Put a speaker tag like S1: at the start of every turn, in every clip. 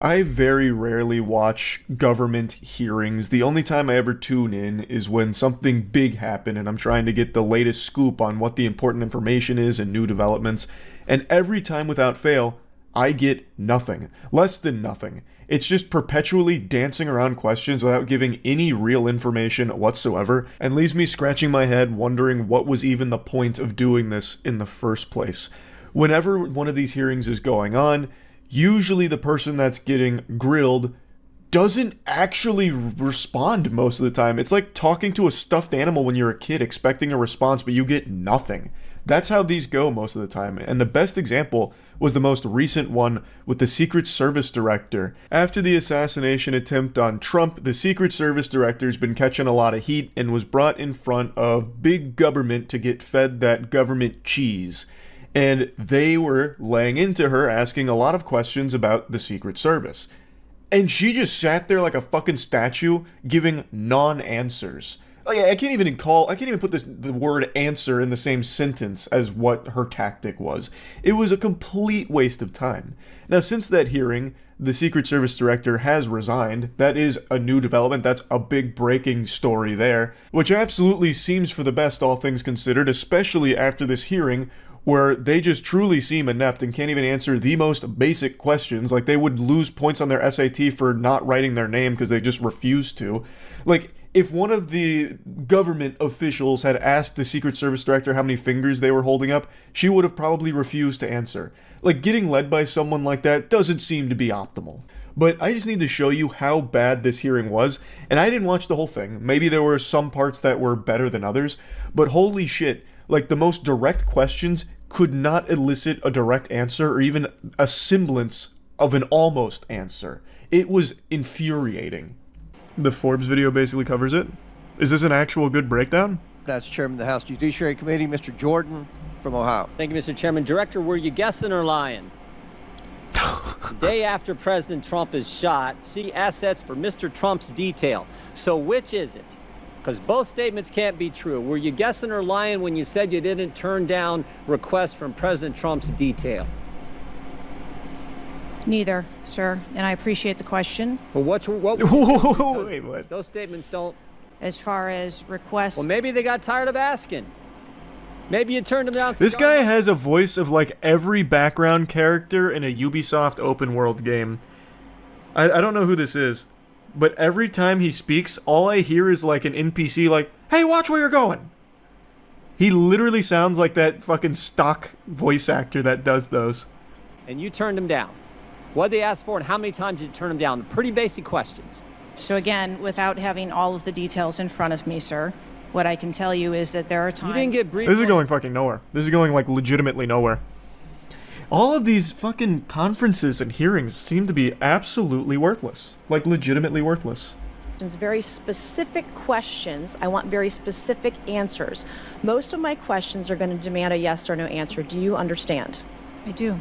S1: I very rarely watch government hearings. The only time I ever tune in is when something big happened and I'm trying to get the latest scoop on what the important information is and new developments. And every time without fail, I get nothing. Less than nothing. It's just perpetually dancing around questions without giving any real information whatsoever, and leaves me scratching my head wondering what was even the point of doing this in the first place. Whenever one of these hearings is going on, usually the person that's getting grilled doesn't actually respond most of the time. It's like talking to a stuffed animal when you're a kid expecting a response, but you get nothing. That's how these go most of the time, and the best example was the most recent one with the Secret Service director. After the assassination attempt on Trump, the Secret Service director's been catching a lot of heat and was brought in front of big government to get fed that government cheese. And they were laying into her, asking a lot of questions about the Secret Service. And she just sat there like a fucking statue, giving non-answers. Like, I can't even put the word answer in the same sentence as what her tactic was. It was a complete waste of time. Now, since that hearing, the Secret Service director has resigned. That is a new development. That's a big breaking story there, which absolutely seems for the best, all things considered, especially after this hearing, where they just truly seem inept and can't even answer the most basic questions. Like, they would lose points on their SAT for not writing their name because they just refused to. Like, if one of the government officials had asked the Secret Service director how many fingers they were holding up, she would have probably refused to answer. Like, getting led by someone like that doesn't seem to be optimal. But I just need to show you how bad this hearing was, and I didn't watch the whole thing. Maybe there were some parts that were better than others, but holy shit, like, the most direct questions could not elicit a direct answer or even a semblance of an almost answer. It was infuriating. The Forbes video basically covers it. Is this an actual good breakdown?
S2: That's Chairman of the House Judiciary Committee, Mr. Jordan from Ohio.
S3: Thank you, Mr. Chairman. Director, were you guessing or lying? The day after President Trump is shot, see assets for Mr. Trump's detail. So which is it? Because both statements can't be true. Were you guessing or lying when you said you didn't turn down requests from President Trump's detail?
S4: Neither, sir, and I appreciate the question.
S3: Well, what
S1: Wait, what?
S3: Those statements don't...
S4: As far as requests...
S3: Well, maybe they got tired of asking. Maybe you turned them down.
S1: This guy has a voice of like every background character in a Ubisoft open world game. I don't know who this is, but every time he speaks, all I hear is like an NPC like, "Hey, watch where you're going." He literally sounds like that fucking stock voice actor that does those.
S3: And you turned them down. What did they ask for and how many times did you turn them down? Pretty basic questions.
S4: So again, without having all of the details in front of me, sir, what I can tell you is that there are times...
S3: You didn't get briefed.
S1: This is going fucking nowhere. This is going like legitimately nowhere. All of these fucking conferences and hearings seem to be absolutely worthless. Like legitimately worthless.
S5: Very specific questions. I want very specific answers. Most of my questions are going to demand a yes or no answer. Do you understand?
S4: I do.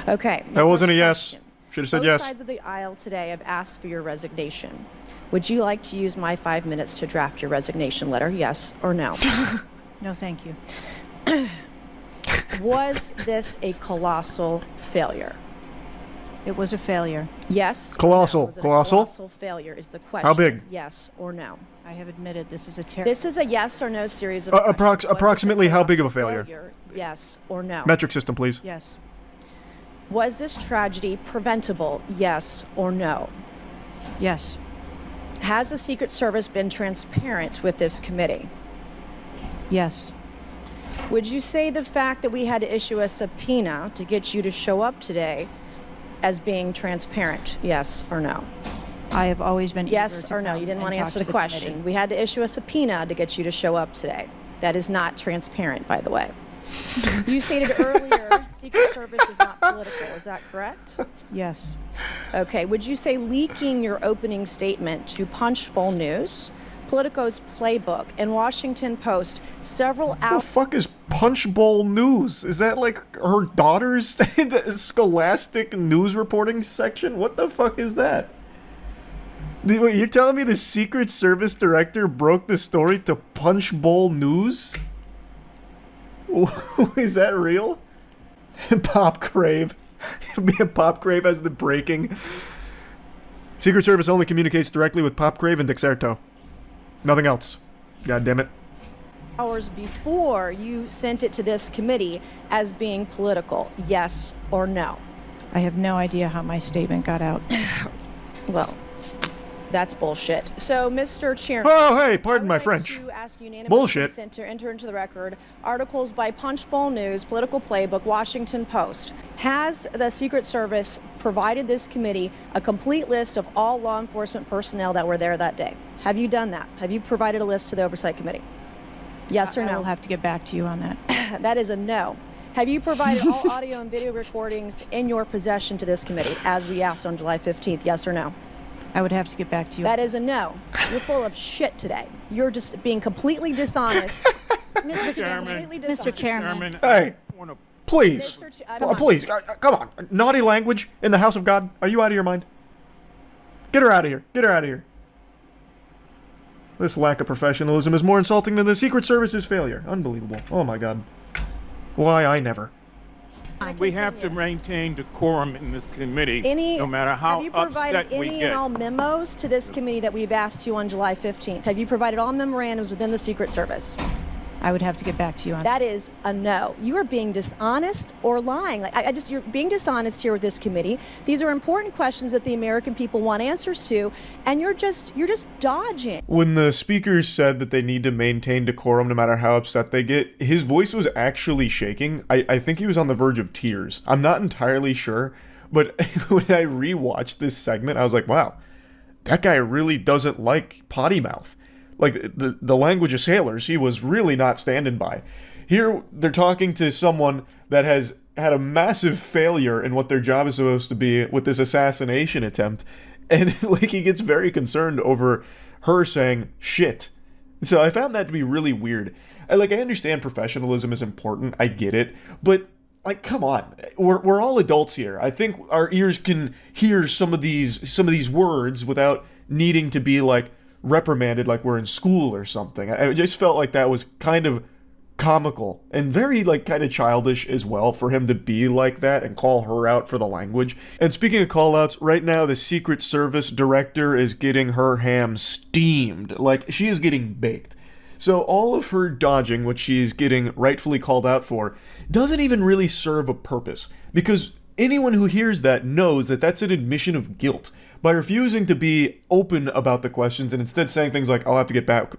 S5: Okay.
S1: That wasn't a yes. Should have said yes.
S5: Both sides of the aisle today have asked for your resignation. Would you like to use my 5 minutes to draft your resignation letter, yes or no?
S4: No, thank you.
S5: Was this a colossal failure?
S4: It was a failure.
S5: Yes.
S1: Colossal.
S5: No? Was it
S1: Colossal?
S5: A colossal failure is the question.
S1: How big?
S5: Yes or no?
S4: I have admitted this is a terrible...
S5: This is a yes or no series of questions.
S1: Approximately how big of a failure?
S5: Yes or no?
S1: Metric system, please.
S4: Yes.
S5: Was this tragedy preventable? Yes or no?
S4: Yes.
S5: Has the Secret Service been transparent with this committee?
S4: Yes.
S5: Would you say the fact that we had to issue a subpoena to get you to show up today as being transparent? Yes or no?
S4: I have always been
S5: yes or no? You didn't want to answer the question.
S4: Committee.
S5: We had to issue a subpoena to get you to show up today. That is not transparent, by the way. You stated earlier Secret Service is not political. Is that correct?
S4: Yes.
S5: Okay. Would you say leaking your opening statement to Punchbowl News, Politico's Playbook, and Washington Post several hours...
S1: What the fuck is Punchbowl News? Is that like her daughter's scholastic news reporting section? What the fuck is that? Wait, you're telling me the Secret Service director broke the story to Punchbowl News? Is that real? Pop Crave. Pop Crave has the breaking. Secret Service only communicates directly with Pop Crave and Dexerto. Nothing else. God damn it.
S5: Hours before you sent it to this committee as being political, yes or no?
S4: I have no idea how my statement got out.
S5: Well, that's bullshit. So, Mr. Chairman.
S1: Oh, hey, pardon my
S5: I would like
S1: French.
S5: to ask unanimous
S1: Bullshit.
S5: consent to enter into the record articles by Punchbowl News, Political Playbook, Washington Post. Has the Secret Service provided this committee a complete list of all law enforcement personnel that were there that day? Have you done that? Have you provided a list to the Oversight Committee? Yes or no?
S4: I will have to get back to you on that.
S5: That is a no. Have you provided all audio and video recordings in your possession to this committee, as we asked on July 15th? Yes or no?
S4: I would have to get back to you.
S5: That is a no. You're full of shit today. You're just being completely dishonest. Mr. Chairman.
S6: Mr. Chairman.
S1: Hey, please.
S5: Come on.
S1: Please, come on. Naughty language in the house of God. Are you out of your mind? Get her out of here. Get her out of here. This lack of professionalism is more insulting than the Secret Service's failure. Unbelievable. Oh my God. Why I never.
S7: We have to maintain decorum in this committee, no matter
S5: Have
S7: how
S5: you provided
S7: upset we
S5: any
S7: get.
S5: and all memos to this committee that we've asked you on July 15th? Have you provided all memorandums within the Secret Service?
S4: I would have to get back to you on
S5: That is a no. You are being dishonest or lying. Like you're being dishonest here with this committee. These are important questions that the American people want answers to, and you're just dodging.
S1: When the speakers said that they need to maintain decorum no matter how upset they get, his voice was actually shaking. I think he was on the verge of tears. I'm not entirely sure, but when I rewatched this segment, I was like, wow, that guy really doesn't like potty mouth. Like, the language of sailors, he was really not standing by. Here, they're talking to someone that has had a massive failure in what their job is supposed to be with this assassination attempt. And, like, he gets very concerned over her saying, shit. So I found that to be really weird. I understand professionalism is important. I get it. But, like, come on. We're all adults here. I think our ears can hear some of these words without needing to be, like, reprimanded like we're in school or something. I just felt like that was kind of comical and very kind of childish as well for him to be like that and call her out for the language. And speaking of call outs, right now the Secret Service director is getting her ham steamed. Like, she is getting baked. So all of her dodging, which she's getting rightfully called out for, doesn't even really serve a purpose, because anyone who hears that knows that that's an admission of guilt. By refusing to be open about the questions and instead saying things like, I'll have to get back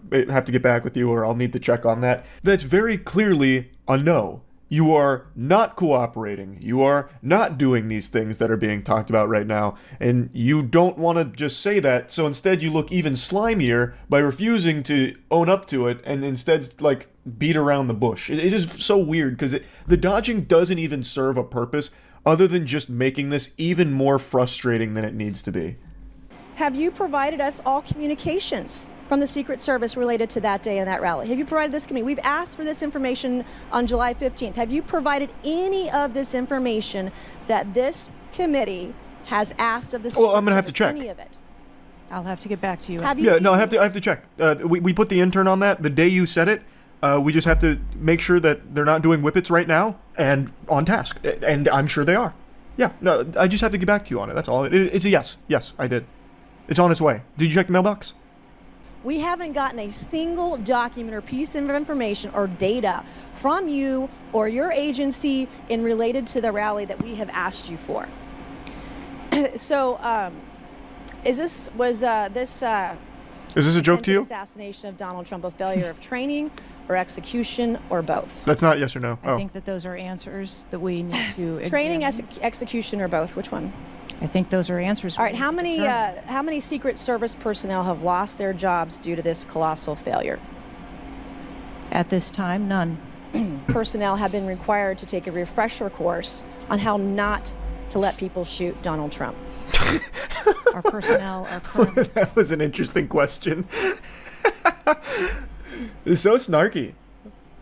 S1: with you, or I'll need to check on that, that's very clearly a no. You are not cooperating. You are not doing these things that are being talked about right now, and you don't want to just say that, so instead you look even slimier by refusing to own up to it and instead, beat around the bush. It's just so weird, because the dodging doesn't even serve a purpose other than just making this even more frustrating than it needs to be.
S5: Have you provided us all communications from the Secret Service related to that day and that rally? Have you provided this committee? We've asked for this information on July 15th. Have you provided any of this information that this has asked of the Secret Service?
S1: Well, I'm going to have to check.
S5: Any of it?
S4: I'll have to get back to you.
S5: Have you?
S1: Yeah, no, I have to check. We put the intern on that the day you said it. We just have to make sure that they're not doing whippets right now and on task. And I'm sure they are. Yeah, no, I just have to get back to you on it. That's all. It's a yes. Yes, I did. It's on its way. Did you check the mailbox?
S5: We haven't gotten a single document or piece of information or data from you or your agency in related to the rally that we have asked you for. So, is this
S1: a joke to you?
S5: Assassination of Donald Trump a failure of training or execution or both?
S1: That's not yes or no.
S4: I think that those are answers that we need to
S5: Training,
S4: examine.
S5: execution, or both? Which one?
S4: I think those are answers.
S5: All right. How many Secret Service personnel have lost their jobs due to this colossal failure?
S4: At this time, none.
S5: Personnel have been required to take a refresher course on how not to let people shoot Donald Trump.
S4: Our personnel are currently...
S1: That was an interesting question. It's so snarky.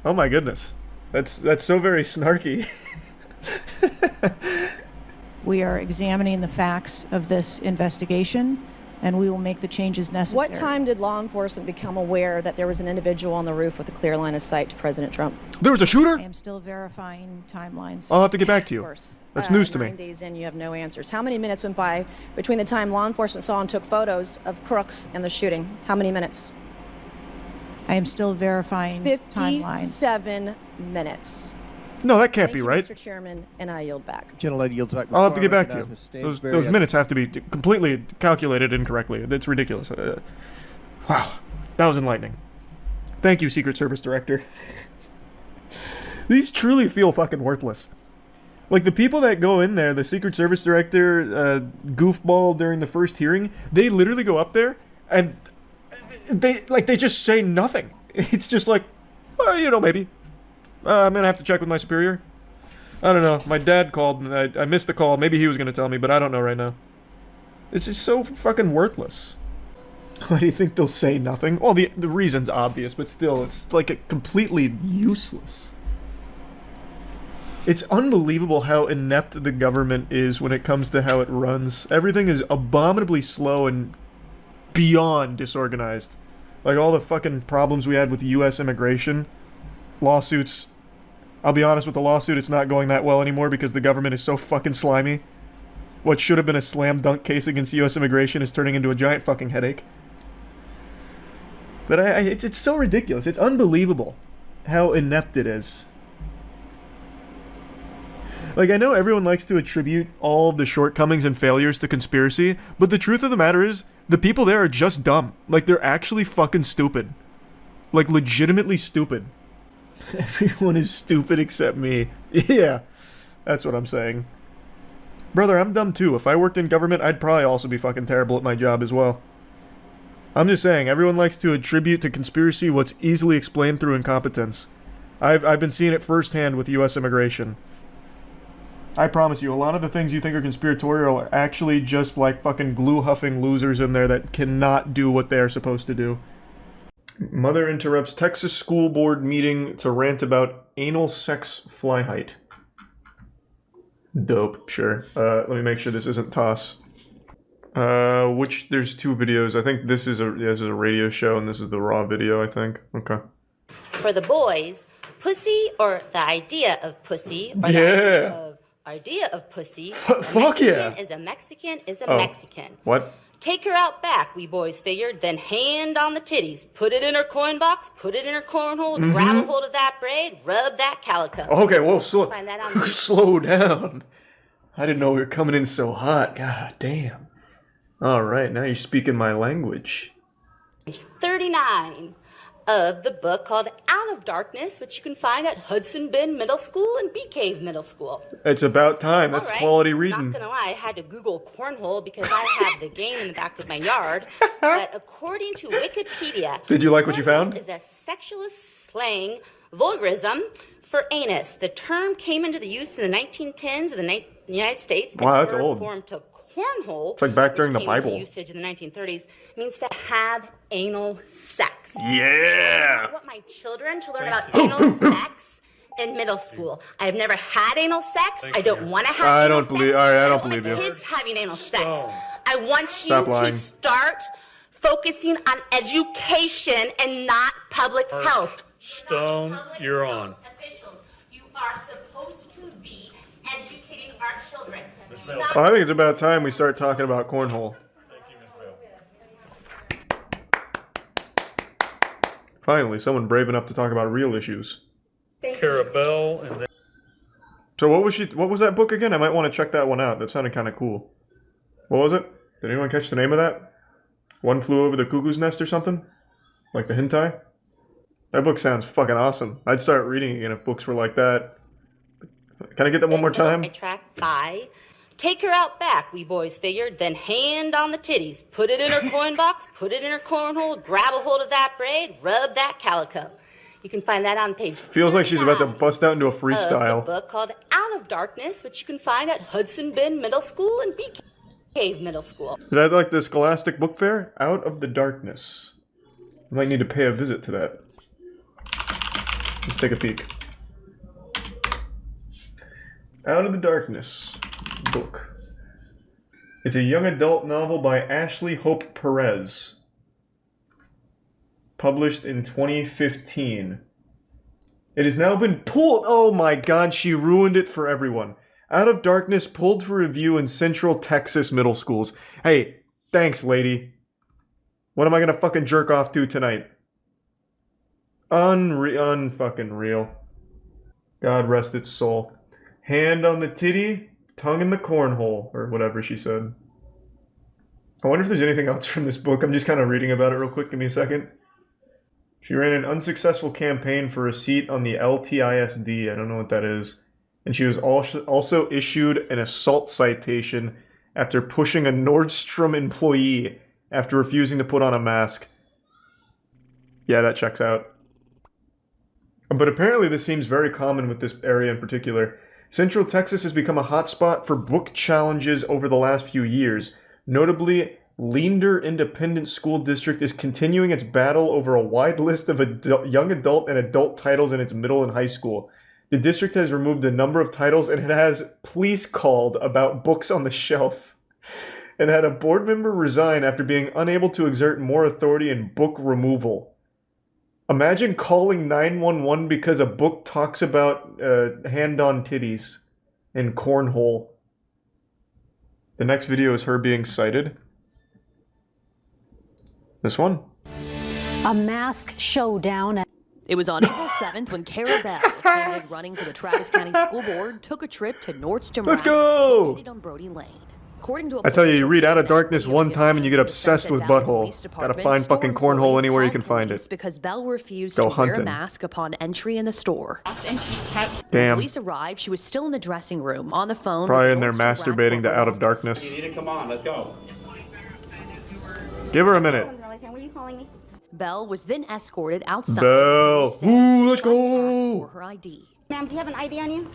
S1: Oh my goodness. That's so very snarky.
S4: We are examining the facts of this investigation. and we will make the changes necessary.
S5: What time did law enforcement become aware that there was an individual on the roof with a clear line of sight to President Trump?
S1: There was a shooter?
S4: I am still verifying timelines.
S1: I'll have to get back to
S5: Of
S1: you.
S5: course.
S1: That's news to
S5: 9
S1: me.
S5: days in, you have no answers. How many minutes went by between the time law enforcement saw and took photos of crooks and the shooting? How many minutes?
S4: I am still verifying timelines.
S5: 57 minutes.
S1: No, that can't
S5: Thank
S1: be
S5: you,
S1: right.
S5: Mr. Chairman, and I yield back.
S2: Gentlelady yields back.
S1: I'll have to get
S2: before I
S1: back to you.
S2: recognize Ms.
S1: Those
S2: Stansberry.
S1: minutes have to be completely calculated incorrectly. That's ridiculous. Wow, that was enlightening. Thank you, Secret Service Director. These truly feel fucking worthless. Like, the people that go in there, the Secret Service Director, goofball during the first hearing, they literally go up there and they just say nothing. It's just like, well, you know, maybe. I'm gonna have to check with my superior. I don't know. My dad called and I missed the call. Maybe he was gonna tell me, but I don't know right now. It's just so fucking worthless. Why do you think they'll say nothing? Well, the reason's obvious, but still, it's like completely useless. It's unbelievable how inept the government is when it comes to how it runs. Everything is abominably slow and beyond disorganized. Like all the fucking problems we had with U.S. immigration, lawsuits. I'll be honest with the lawsuit, it's not going that well anymore because the government is so fucking slimy. What should have been a slam dunk case against U.S. immigration is turning into a giant fucking headache. But it's so ridiculous. It's unbelievable how inept it is. Like, I know everyone likes to attribute all of the shortcomings and failures to conspiracy, but the truth of the matter is, the people there are just dumb. Like, they're actually fucking stupid. Like, legitimately stupid. Everyone is stupid except me. Yeah, that's what I'm saying. Brother, I'm dumb too. If I worked in government, I'd probably also be fucking terrible at my job as well. I'm just saying, everyone likes to attribute to conspiracy what's easily explained through incompetence. I've been seeing it firsthand with U.S. immigration. I promise you, a lot of the things you think are conspiratorial are actually just like fucking glue-huffing losers in there that cannot do what they're supposed to do. Mother interrupts Texas school board meeting to rant about anal sex fly height. Dope, sure. Let me make sure this isn't toss. There's two videos. I think this is a radio show and this is the raw video, I think. Okay.
S6: For the boys, pussy or the idea of pussy or
S1: Yeah.
S6: the idea of pussy.
S1: Fuck yeah.
S6: Is a Mexican is a
S1: Oh.
S6: Mexican.
S1: What?
S6: Take her out back, we boys figured, then hand on the titties. Put it in her coin box, put it in her cornhole, grab a hold of that braid, rub that calico.
S1: Okay, well,
S6: Find that on
S1: slow down. I didn't know we were coming in so hot. God damn. Alright, now you're speaking my language.
S6: page 39 of the book called Out of Darkness, which you can find at Hudson Bend Middle School and Bee Cave Middle School.
S1: It's about time. That's
S6: All right,
S1: quality reading.
S6: Not gonna lie, I had to Google cornhole because I have the game in the back of my yard. But according to Wikipedia,
S1: Did you like what you found?
S6: cornhole is a sexualist slang vulgarism for anus. The term came into the use in the 1910s in the United States.
S1: Wow,
S6: Its
S1: that's
S6: verb
S1: old.
S6: form to cornhole.
S1: It's like back during
S6: which
S1: the
S6: came into
S1: Bible.
S6: usage in the 1930s means to have anal sex.
S1: Yeah!
S6: I want my children to learn about anal sex in middle school. I've never had anal sex. I don't want to have
S1: I
S6: anal
S1: don't believe-
S6: sex.
S1: all right, I don't
S6: want
S1: believe
S6: my
S1: you.
S6: kids having anal sex. I want
S1: Stop
S6: you
S1: lying.
S6: to start focusing on education and not public health.
S8: Stone, you're on.
S6: Officials, you are supposed to be educating our children.
S1: Well, I think it's about time we start talking about cornhole. Finally, someone brave enough to talk about real issues.
S8: Carabelle, and then
S1: So what was that book again? I might want to check that one out. That sounded kind of cool. What was it? Did anyone catch the name of that? One Flew Over the Cuckoo's Nest or something? Like the hentai? That book sounds fucking awesome. I'd start reading again if books were like that. Can I get that one more time?
S6: Track by. Take her out back, we boys figured, then hand on the titties. Put it in her coin box, put it in her cornhole, grab a hold of that braid, rub that calico. You can find that on page
S1: Feels like she's about to
S6: 39
S1: bust out into a
S6: of the
S1: freestyle.
S6: book called Out of Darkness, which you can find at Hudson Bend Middle School and Bee Cave Middle School.
S1: Is that like the Scholastic Book Fair? Out of the Darkness. I might need to pay a visit to that. Let's take a peek. Out of the Darkness book. It's a young adult novel by Ashley Hope Perez. Published in 2015. It has now been pulled. Oh my god, she ruined it for everyone. Out of Darkness pulled for review in Central Texas middle schools. Hey, thanks, lady. What am I gonna fucking jerk off to tonight? Unfucking real. God rest its soul. Hand on the titty, tongue in the cornhole, or whatever she said. I wonder if there's anything else from this book. I'm just kind of reading about it real quick. Give me a second. She ran an unsuccessful campaign for a seat on the LTISD. I don't know what that is. And she was also issued an assault citation after pushing a Nordstrom employee after refusing to put on a mask. Yeah, that checks out. But apparently this seems very common with this area in particular. Central Texas has become a hotspot for book challenges over the last few years. Notably, Leander Independent School District is continuing its battle over a wide list of young adult and adult titles in its middle and high school. The district has removed a number of titles and it has police called about books on the shelf. And had a board member resign after being unable to exert more authority in book removal. Imagine calling 911 because a book talks about hand-on titties and cornhole. The next video is her being cited. This one.
S9: A mask showdown.
S10: It was on April 7th when Cara Bell, a candidate running for the Travis County School Board, took a trip to Nordstrom
S1: Let's go!
S10: located on Brody Lane. According to
S1: I tell you read Out of Darkness one time and you get obsessed with butthole. Gotta find fucking cornhole anywhere you can find it.
S10: Because Bell refused
S1: Go
S10: to wear a
S1: hunting.
S10: mask upon entry in the store.
S1: Damn.
S10: When police arrived, she was still in the dressing room on the phone.
S1: Probably
S10: with
S1: in there
S10: Nordstrom
S1: masturbating to Out of Darkness.
S11: You need to come on, let's go.
S1: Give her a minute.
S6: Were you calling me?
S10: Bell was then escorted outside.
S1: Bell. Ooh, let's go.
S10: For her ID.
S6: Ma'am, do you have an ID on you?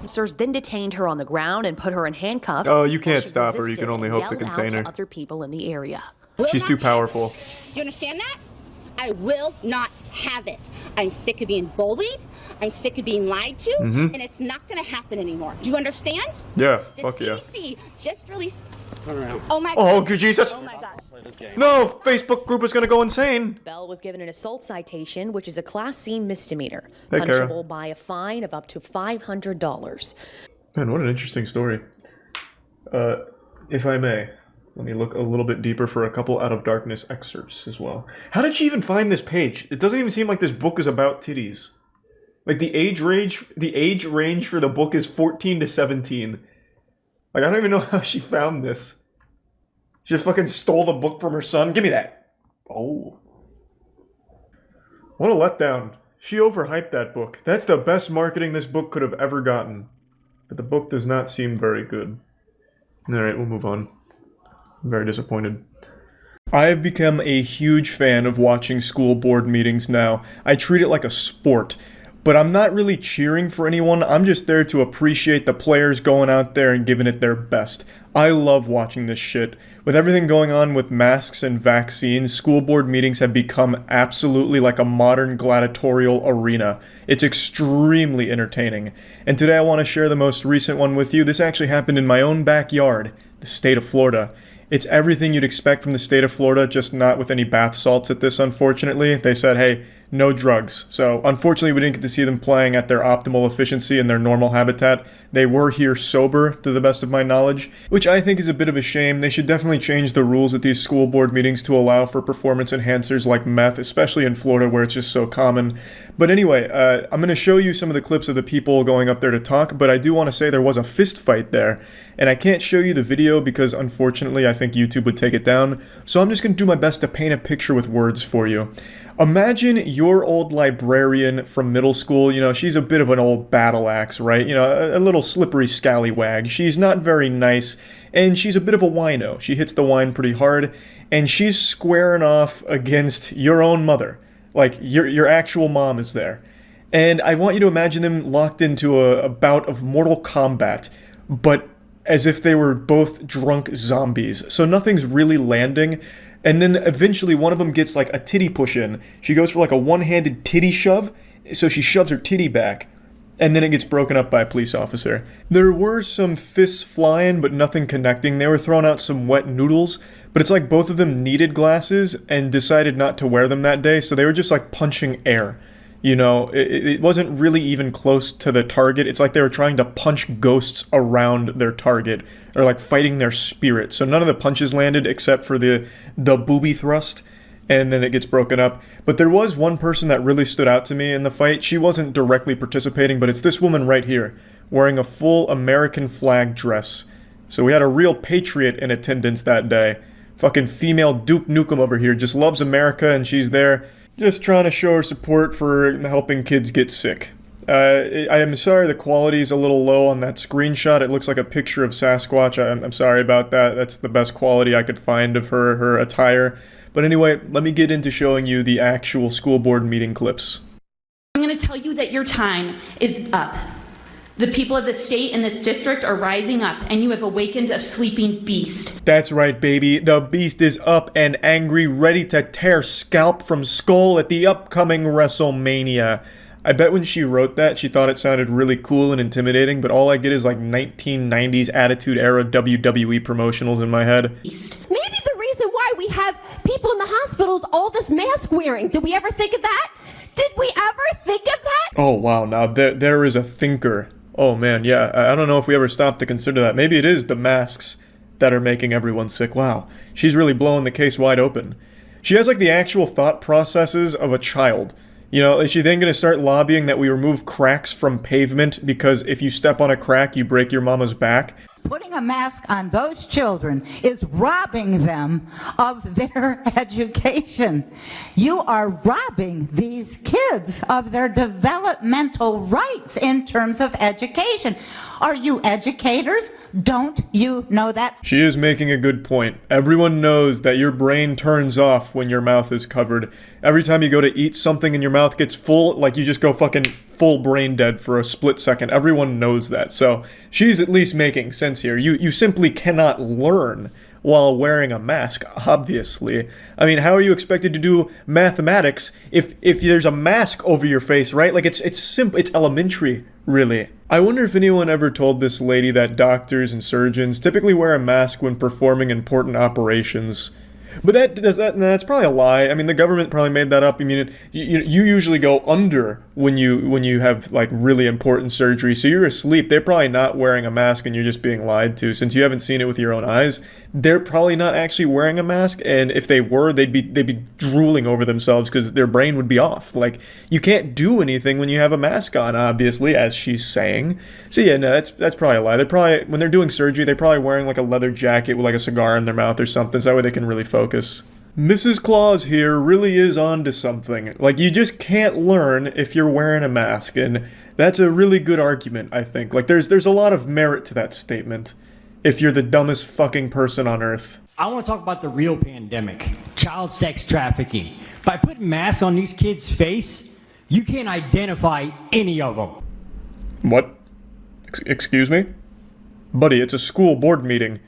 S10: Officers then detained her on the ground and put her in handcuffs.
S1: Oh, you can't
S10: while she
S1: stop her. You
S10: resisted
S1: can only
S10: and
S1: hope to
S10: yelled out
S1: contain her.
S10: Other people in the area.
S1: She's too powerful.
S6: Do you understand that? I will not have it. I'm sick of being bullied. I'm sick of being lied to. And it's not going to happen anymore. Do you understand?
S1: Yeah,
S6: The
S1: fuck yeah.
S6: CDC just released...
S11: Turn around.
S6: Oh my
S1: Oh,
S6: God.
S1: good Jesus.
S6: Oh my gosh.
S1: No, Facebook group is gonna go insane.
S10: Bell was given an assault citation, which is a Class C misdemeanor,
S1: Hey, Kara.
S10: punishable by a fine of up to $500.
S1: Man, what an interesting story. If I may, let me look a little bit deeper for a couple Out of Darkness excerpts as well. How did she even find this page? It doesn't even seem like this book is about titties. Like the age range for the book is 14 to 17. Like I don't even know how she found this. She just fucking stole the book from her son. Give me that. Oh. What a letdown. She overhyped that book. That's the best marketing this book could have ever gotten. But the book does not seem very good. Alright, we'll move on. I'm very disappointed. I have become a huge fan of watching school board meetings now. I treat it like a sport. But I'm not really cheering for anyone. I'm just there to appreciate the players going out there and giving it their best. I love watching this shit. With everything going on with masks and vaccines, school board meetings have become absolutely like a modern gladiatorial arena. It's extremely entertaining. And today I want to share the most recent one with you. This actually happened in my own backyard, the state of Florida. It's everything you'd expect from the state of Florida, just not with any bath salts at this, unfortunately. They said, hey, no drugs. So, unfortunately, we didn't get to see them playing at their optimal efficiency in their normal habitat. They were here sober, to the best of my knowledge, which I think is a bit of a shame. They should definitely change the rules at these school board meetings to allow for performance enhancers like meth, especially in Florida where it's just so common. But anyway, I'm going to show you some of the clips of the people going up there to talk, but I do want to say there was a fist fight there. And I can't show you the video because, unfortunately, I think YouTube would take it down. So I'm just going to do my best to paint a picture with words for you. Imagine your old librarian from middle school. You know, she's a bit of an old battle axe, right? You know, a little slippery scallywag. She's not very nice, and she's a bit of a wino. She hits the wine pretty hard, and she's squaring off against your own mother. Like, your actual mom is there. And I want you to imagine them locked into a bout of Mortal Kombat, but as if they were both drunk zombies. So nothing's really landing. And then eventually one of them gets like a titty push in. She goes for like a one-handed titty shove. So she shoves her titty back. and then it gets broken up by a police officer. There were some fists flying, but nothing connecting. They were throwing out some wet noodles, but it's like both of them needed glasses and decided not to wear them that day, so they were just like punching air. You know, it wasn't really even close to the target. It's like they were trying to punch ghosts around their target, or like fighting their spirit. So none of the punches landed except for the booby thrust, and then it gets broken up. But there was one person that really stood out to me in the fight. She wasn't directly participating, but it's this woman right here, wearing a full American flag dress. So we had a real patriot in attendance that day. Fucking female Duke Nukem over here just loves America, and she's there just trying to show her support for helping kids get sick. I am sorry the quality's a little low on that screenshot. It looks like a picture of Sasquatch. I'm sorry about that. That's the best quality I could find of her attire. But anyway, let me get into showing you the actual school board meeting clips.
S11: I'm going to tell you that your time is up. The people of the state and this district are rising up, and you have awakened a sleeping beast.
S1: That's right, baby. The beast is up and angry, ready to tear scalp from skull at the upcoming WrestleMania. I bet when she wrote that, she thought it sounded really cool and intimidating, but all I get is like 1990s Attitude Era WWE promotionals in my head.
S12: Maybe the reason why we have people in the hospitals all this mask wearing. Did we ever think of that? Did we ever think of that?
S1: Oh, wow. Now, there is a thinker. Oh man, yeah, I don't know if we ever stopped to consider that. Maybe it is the masks that are making everyone sick. Wow, she's really blowing the case wide open. She has like the actual thought processes of a child. You know, is she then going to start lobbying that we remove cracks from pavement because if you step on a crack, you break your mama's back?
S13: Putting a mask on those children is robbing them of their education. You are robbing these kids of their developmental rights in terms of education. Are you educators? Don't you know that?
S1: She is making a good point. Everyone knows that your brain turns off when your mouth is covered. Every time you go to eat something and your mouth gets full, like you just go fucking full brain dead for a split second. Everyone knows that. So she's at least making sense here. You simply cannot learn while wearing a mask, obviously. I mean, how are you expected to do mathematics if there's a mask over your face, right? Like it's simple, it's elementary, really. I wonder if anyone ever told this lady that doctors and surgeons typically wear a mask when performing important operations. But that's probably a lie. I mean, the government probably made that up. I mean, you usually go under when you have like really important surgery, so you're asleep. They're probably not wearing a mask, and you're just being lied to. Since you haven't seen it with your own eyes, they're probably not actually wearing a mask. And if they were, they'd be drooling over themselves because their brain would be off. Like you can't do anything when you have a mask on, obviously, as she's saying. So yeah, no, that's probably a lie. They're probably when they're doing surgery, they're probably wearing like a leather jacket with like a cigar in their mouth or something, so that way they can really focus. Mrs. Claus here really is onto something. Like, you just can't learn if you're wearing a mask, and that's a really good argument, I think. Like, there's a lot of merit to that statement, if you're the dumbest fucking person on earth.
S14: I want to talk about the real pandemic, child sex trafficking. By putting masks on these kids' face, you can't identify any of them.
S1: What? Excuse me? Buddy, it's a school board meeting.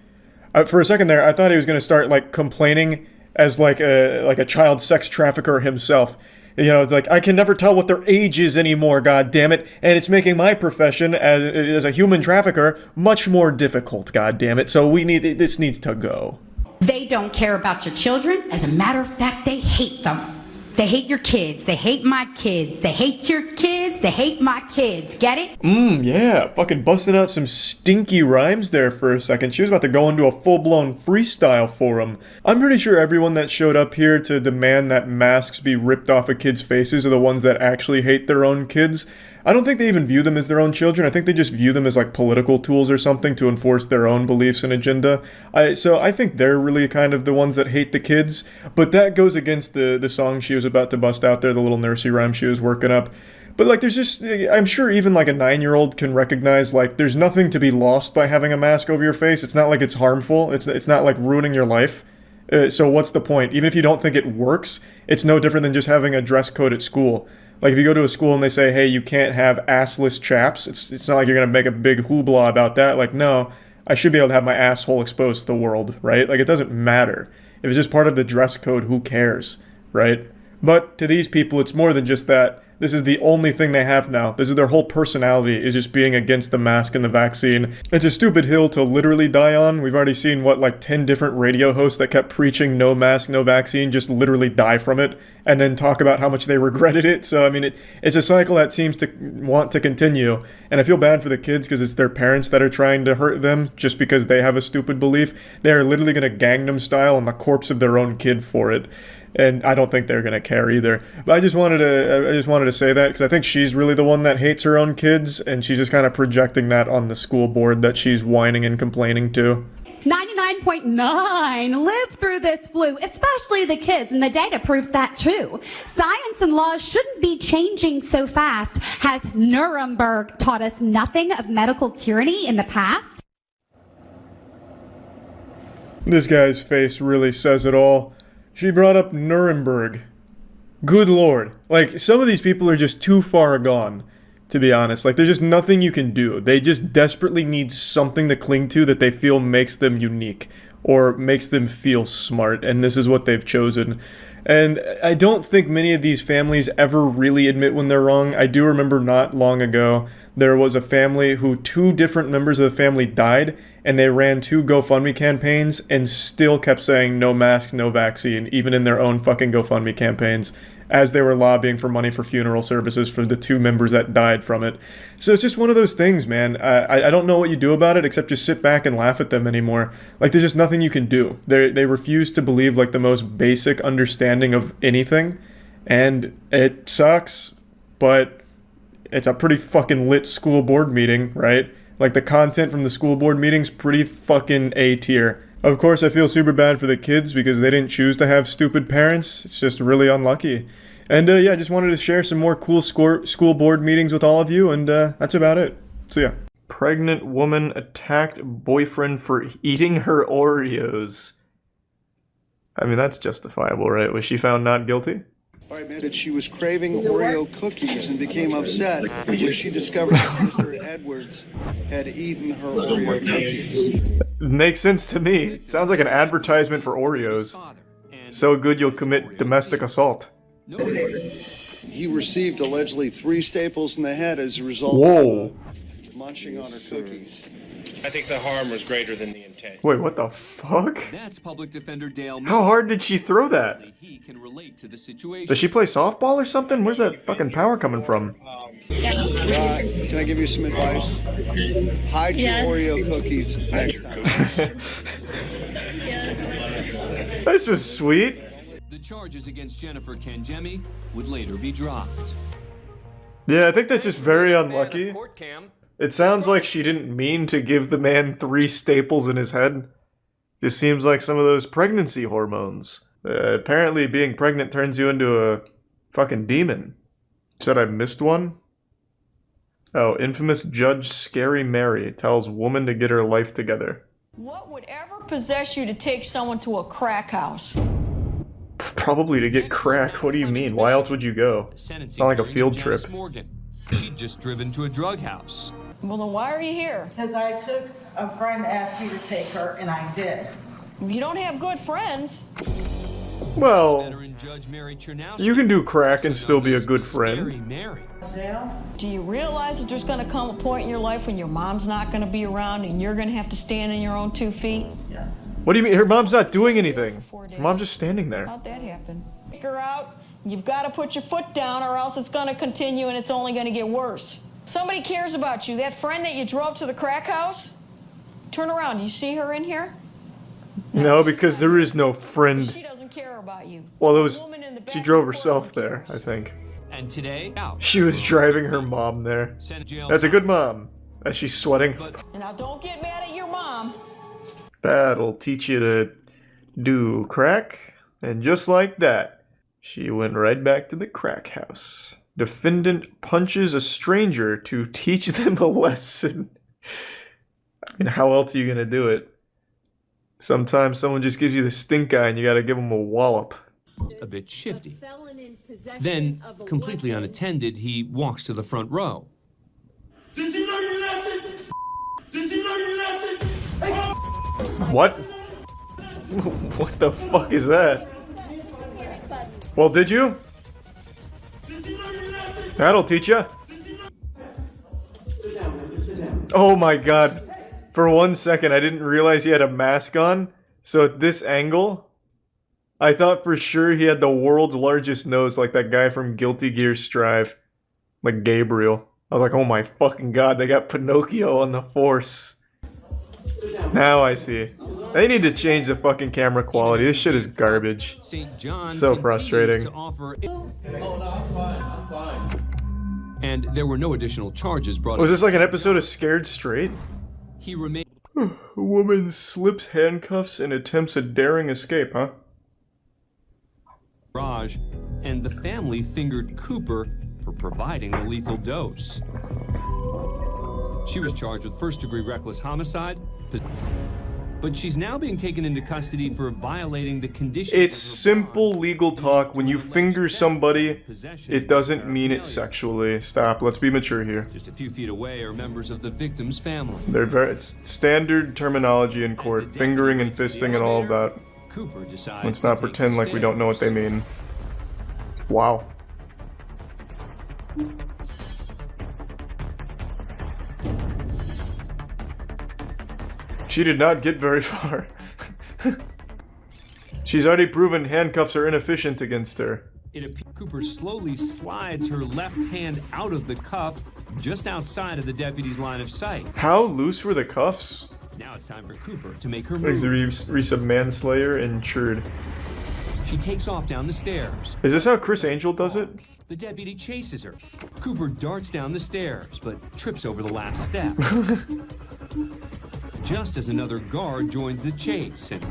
S1: For a second there, I thought he was going to start, like, complaining as like a child sex trafficker himself. You know, it's like, I can never tell what their age is anymore, god damn it, and it's making my profession as a human trafficker much more difficult, god damn it. So this needs to go.
S15: They don't care about your children. As a matter of fact, they hate them. They hate your kids. They hate my kids. They hate your kids. They hate my kids. Get it?
S1: Yeah. Fucking busting out some stinky rhymes there for a second. She was about to go into a full-blown freestyle for him. I'm pretty sure everyone that showed up here to demand that masks be ripped off of kids' faces are the ones that actually hate their own kids. I don't think they even view them as their own children. I think they just view them as like political tools or something to enforce their own beliefs and agenda. So I think they're really kind of the ones that hate the kids. But that goes against the song she was about to bust out there, the little nursery rhyme she was working up. But like there's just, I'm sure even like a 9-year-old can recognize like there's nothing to be lost by having a mask over your face. It's not like it's harmful. It's not like ruining your life. So what's the point? Even if you don't think it works, it's no different than just having a dress code at school. Like if you go to a school and they say, hey, you can't have assless chaps, it's not like you're going to make a big hoopla about that. Like, no, I should be able to have my asshole exposed to the world, right? Like it doesn't matter. If it's just part of the dress code, who cares, right? But to these people, it's more than just that. This is the only thing they have now. This is their whole personality, is just being against the mask and the vaccine. It's a stupid hill to literally die on. We've already seen, what, like 10 different radio hosts that kept preaching no mask, no vaccine, just literally die from it, and then talk about how much they regretted it. So, I mean, it's a cycle that seems to want to continue. And I feel bad for the kids because it's their parents that are trying to hurt them just because they have a stupid belief. They are literally going to Gangnam Style on the corpse of their own kid for it. And I don't think they're gonna care either. But I just wanted to say that because I think she's really the one that hates her own kids, and she's just kind of projecting that on the school board that she's whining and complaining to.
S15: 99.9 live through this flu, especially the kids, and the data proves that too. Science and laws shouldn't be changing so fast. Has Nuremberg taught us nothing of medical tyranny in the past?
S1: This guy's face really says it all. She brought up Nuremberg. Good lord. Like, some of these people are just too far gone, to be honest. Like, there's just nothing you can do. They just desperately need something to cling to that they feel makes them unique, or makes them feel smart, and this is what they've chosen. And I don't think many of these families ever really admit when they're wrong. I do remember not long ago, there was a family who 2 different members of the family died, and they ran 2 GoFundMe campaigns and still kept saying no mask, no vaccine, even in their own fucking GoFundMe campaigns, as they were lobbying for money for funeral services for the 2 members that died from it. So it's just one of those things, man. I don't know what you do about it except just sit back and laugh at them anymore. Like, there's just nothing you can do. They refuse to believe, like, the most basic understanding of anything, and it sucks, but it's a pretty fucking lit school board meeting, right? Like, the content from the school board meeting's pretty fucking A tier. Of course, I feel super bad for the kids because they didn't choose to have stupid parents. It's just really unlucky. And yeah, I just wanted to share some more cool school board meetings with all of you, and that's about it. So yeah. Pregnant woman attacked boyfriend for eating her Oreos. I mean, that's justifiable, right? Was she found not guilty?
S16: That she was craving Oreo cookies and became upset when she discovered that Mr. Edwards had eaten her Oreo cookies.
S1: Makes sense to me. Sounds like an advertisement for Oreos. So good you'll commit domestic assault.
S16: He received allegedly 3 staples in the head as a result of munching on her cookies.
S17: I think the harm was greater than the intent.
S1: Wait, what the fuck?
S18: That's Public Defender Dale.
S1: How hard did she throw that?
S18: He can relate to the situation.
S1: Does she play softball or something? Where's that fucking power coming from?
S16: Can I give you some advice? Hide your Oreo cookies next time.
S1: This was sweet.
S18: The charges against Jennifer Kangemi would later be dropped.
S1: Yeah, I think that's just very unlucky. It sounds like she didn't mean to give the man 3 staples in his head. Just seems like some of those pregnancy hormones. Apparently being pregnant turns you into a fucking demon. Said I missed one? Oh, infamous Judge Scary Mary tells woman to get her life together.
S19: What would ever possess you to take someone to a crack house?
S1: Probably to get crack. What do you mean? Why else would you go? It's not like a field trip.
S18: She'd just driven to a drug house.
S19: Well, then why are you here?
S20: Because I took a friend asked me to take her, and I did.
S19: You don't have good friends.
S1: Well, you can do crack and still be a good friend.
S19: Do you realize that there's going to come a point in your life when your mom's not going to be around and you're going to have to stand on your own 2 feet?
S20: Yes.
S1: What do you mean? Her mom's not doing anything. Her mom's just standing there.
S19: How'd that happen? Take her out. You've got to put your foot down or else it's going to continue and it's only going to get worse. Somebody cares about you. That friend that you drove to the crack house, turn around. You see her in here?
S1: No, because there is no friend.
S19: She doesn't care about you.
S1: Well, she drove herself there, I think.
S18: And today,
S1: she was driving her mom there. That's a good mom. As she's sweating.
S19: And now don't get mad at your mom.
S1: That'll teach you to do crack. And just like that, she went right back to the crack house. Defendant punches a stranger to teach them a lesson. I mean, how else are you gonna do it? Sometimes someone just gives you the stink eye and you gotta give them a wallop.
S18: A bit shifty. Then, completely unattended, he walks to the front row.
S21: Did you learn your lesson? Did you learn your lesson?
S1: What? What the fuck is that? Well, did you? That'll teach ya. Oh my god. For 1 second, I didn't realize he had a mask on. So at this angle, I thought for sure he had the world's largest nose like that guy from Guilty Gear Strive. Like Gabriel. I was like, oh my fucking god, they got Pinocchio on the Force. Now I see. They need to change the fucking camera quality. This shit is garbage. So frustrating.
S18: And there were no additional charges brought.
S1: Was this like an episode of Scared Straight?
S18: He remained.
S1: A woman slips handcuffs and attempts a daring escape, huh?
S18: Raj, and the family fingered Cooper for providing the lethal dose. She was charged with first-degree reckless homicide, but she's now being taken into custody for violating the conditions.
S1: It's simple legal talk. When you finger somebody, it doesn't mean it sexually. Stop. Let's be mature here.
S18: Just a few feet away are members of the victim's family.
S1: It's standard terminology in court. Fingering and fisting and all of that.
S18: Cooper decides
S1: Let's not pretend like we don't know what they mean. Wow. She did not get very far. She's already proven handcuffs are inefficient against her.
S18: Cooper slowly slides her left hand out of the cuff just outside of the deputy's line of sight.
S1: How loose were the cuffs?
S18: Now it's time for Cooper to make her
S1: Makes the
S18: move.
S1: Reese of manslayer insured.
S18: She takes off down the stairs.
S1: Is this how Chris Angel does it?
S18: The deputy chases her. Cooper darts down the stairs, but trips over the last step. Just as another guard joins the chase and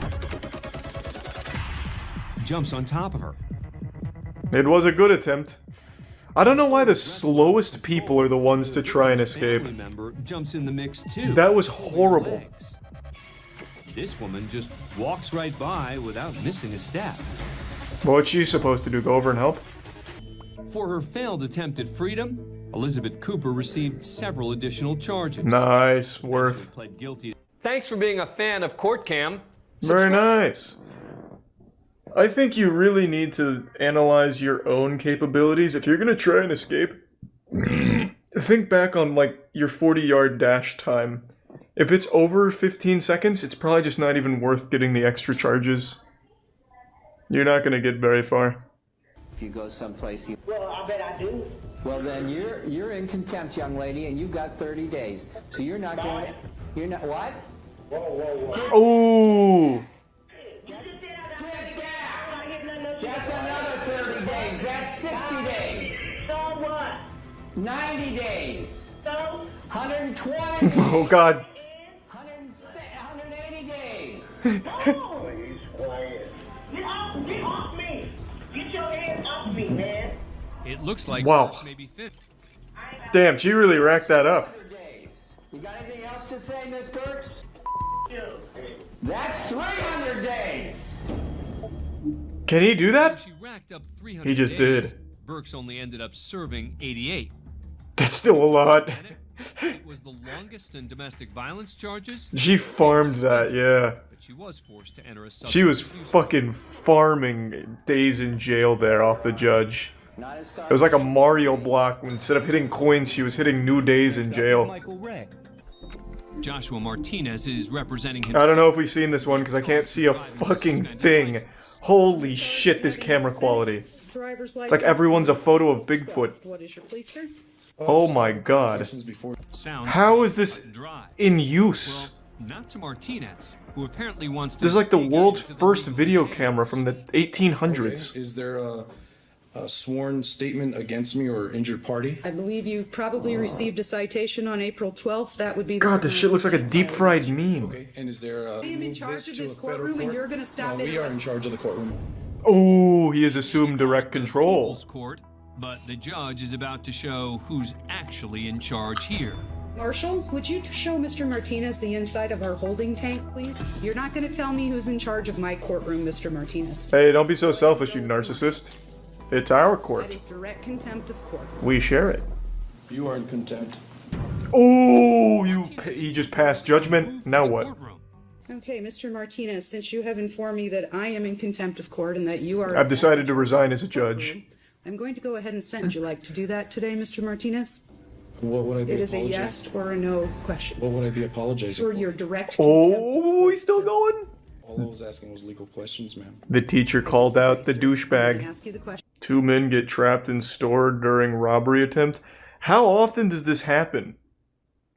S18: jumps on top of her.
S1: It was a good attempt. I don't know why the slowest people are the ones to try and escape.
S18: Family member jumps in the mix too.
S1: That was horrible.
S18: This woman just walks right by without missing a step.
S1: What's she supposed to do? Go over and help?
S18: For her failed attempt at freedom, Elizabeth Cooper received several additional charges.
S1: Nice. Worth.
S18: Pled guilty.
S3: Thanks for being a fan of Court Cam.
S1: Very nice. I think you really need to analyze your own capabilities. If you're gonna try and escape, think back on like your 40-yard dash time. If it's over 15 seconds, it's probably just not even worth getting the extra charges. You're not gonna get very far.
S22: If you go someplace,
S20: Well, I bet I do.
S22: well then you're in contempt, young lady, and you've got 30 days. So you're not going. You're not what?
S20: Whoa, whoa, whoa.
S1: Oh.
S22: That's another 30 days. That's 60 days.
S20: So what?
S22: 90 days.
S20: So?
S22: 120
S1: Oh God.
S22: 180 days.
S20: Oh, he's quiet. Get off me. Get your hands off me, man.
S18: It looks like
S1: Wow.
S18: maybe 50.
S1: Damn, she really racked that up.
S22: You got anything else to say, Miss Burks? That's 300 days.
S1: Can he do that?
S18: She racked up 300
S1: He just
S18: days.
S1: did.
S18: Burks only ended up serving 88.
S1: That's still a lot.
S18: It was the longest in domestic violence charges.
S1: She farmed that, yeah.
S18: But she was forced to enter a
S1: She was fucking farming days in jail there off the judge. It was like a Mario block. Instead of hitting coins, she was hitting new days in jail.
S18: Joshua Martinez is representing
S1: I
S18: himself.
S1: don't know if we've seen this one because I can't see a fucking thing. Holy shit, this camera quality. It's like everyone's a photo of Bigfoot.
S23: What is your police, sir?
S1: Oh my god. How is this in use?
S18: Not to Martinez, who apparently wants to.
S1: This is like the world's first video camera from the 1800s.
S24: Okay. Is there a sworn statement against me or injured party?
S23: I believe you probably received a citation on April 12th. That would be.
S1: God, this shit looks like a deep fried meme.
S24: Okay, and is there
S23: I am in charge of this courtroom, and you're going to stop it.
S24: We are in charge of the courtroom.
S1: Oh, he has assumed direct control.
S18: Court, but the judge is about to show who's actually in charge here.
S23: Marshal, would you show Mr. Martinez the inside of our holding tank, please? You're not going to tell me who's in charge of my courtroom, Mr. Martinez.
S1: Hey, don't be so selfish, you narcissist. It's our court.
S23: That is direct contempt of court.
S1: We share it.
S24: You are in contempt.
S1: Oh, he just passed judgment. Now what?
S23: Okay, Mr. Martinez, since you have informed me that I am in contempt of court and that you are...
S1: I've decided to resign as a judge.
S23: I'm going to go ahead and send. Would you like to do that today, Mr. Martinez?
S24: What would I be
S23: It is a
S24: apologizing?
S23: yes or a no question.
S24: What would I be apologizing
S23: For
S24: for?
S23: your direct
S1: Oh, he's still going?
S24: All I was asking was legal questions, ma'am.
S1: The teacher called out the
S23: I'm going to
S1: douchebag.
S23: ask you the question.
S1: 2 men get trapped in store during robbery attempt. How often does this happen?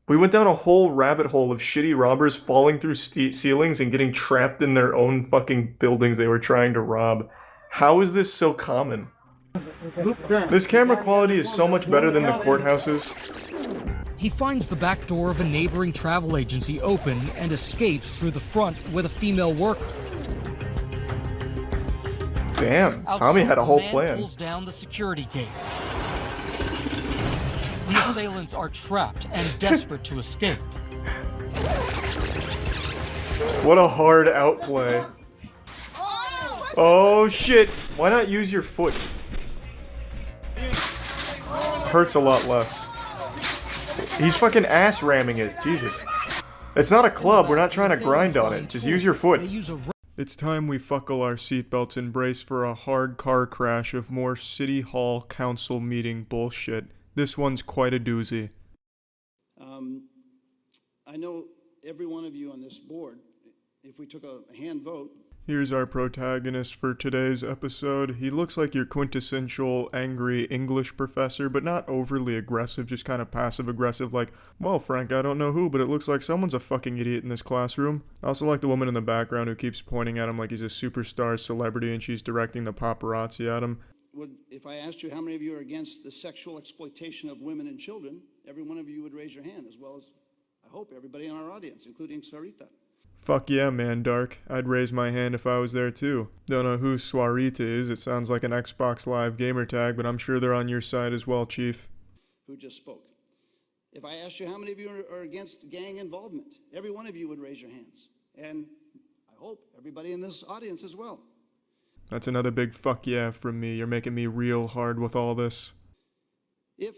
S1: We went down a whole rabbit hole of shitty robbers falling through ceilings and getting trapped in their own fucking buildings they were trying to rob. How is this so common? This camera quality is so much better than the courthouses.
S2: He finds the back door of a neighboring travel agency open and escapes through the front with a female worker.
S1: Damn, Tommy
S2: Outside,
S1: had a whole
S2: man
S1: plan.
S2: pulls down the security gate. The assailants are trapped and desperate to escape.
S1: What a hard outplay. Oh shit, why not use your foot? Hurts a lot less. He's fucking ass ramming it, Jesus. It's not a club, we're not trying to grind on it, just use your foot. It's time we buckle our seatbelts and brace for a hard car crash of more City Hall Council meeting bullshit. This one's quite a doozy.
S16: I know every one of you on this board, if we took a hand vote.
S1: Here's our protagonist for today's episode. He looks like your quintessential angry English professor, but not overly aggressive, just kind of passive-aggressive, like, well, Frank, I don't know who, but it looks like someone's a fucking idiot in this classroom. I also like the woman in the background who keeps pointing at him like he's a superstar celebrity and she's directing the paparazzi at him.
S16: If I asked you how many of you are against the sexual exploitation of women and children, every one of you would raise your hand, as well as, I hope, everybody in our audience, including Sarita.
S1: Fuck yeah, man, Dark. I'd raise my hand if I was there too. Don't know who Swarita is, it sounds like an Xbox Live gamer tag, but I'm sure they're on your side as well, Chief.
S16: Who just spoke. If I asked you how many of you are against gang involvement, every one of you would raise your hands. And I hope everybody in this audience as well.
S1: That's another big fuck yeah from me. You're making me real hard with all this.
S16: If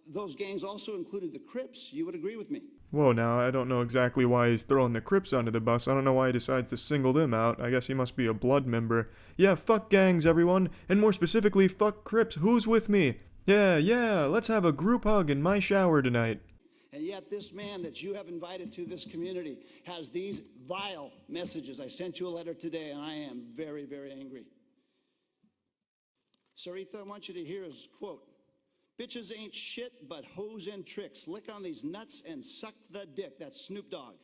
S16: those gangs also included the Crips, you would agree with me.
S1: Whoa, now, I don't know exactly why he's throwing the Crips under the bus. I don't know why he decides to single them out. I guess he must be a blood member. Yeah, fuck gangs, everyone. And more specifically, fuck Crips. Who's with me? Yeah, let's have a group hug in my shower tonight.
S16: And yet this man that you have invited to this community has these vile messages. I sent you a letter today, and I am very, very angry. Sarita, I want you to hear his quote. Bitches ain't shit but hoes and tricks. Lick on these nuts and suck the dick. That's Snoop Dogg.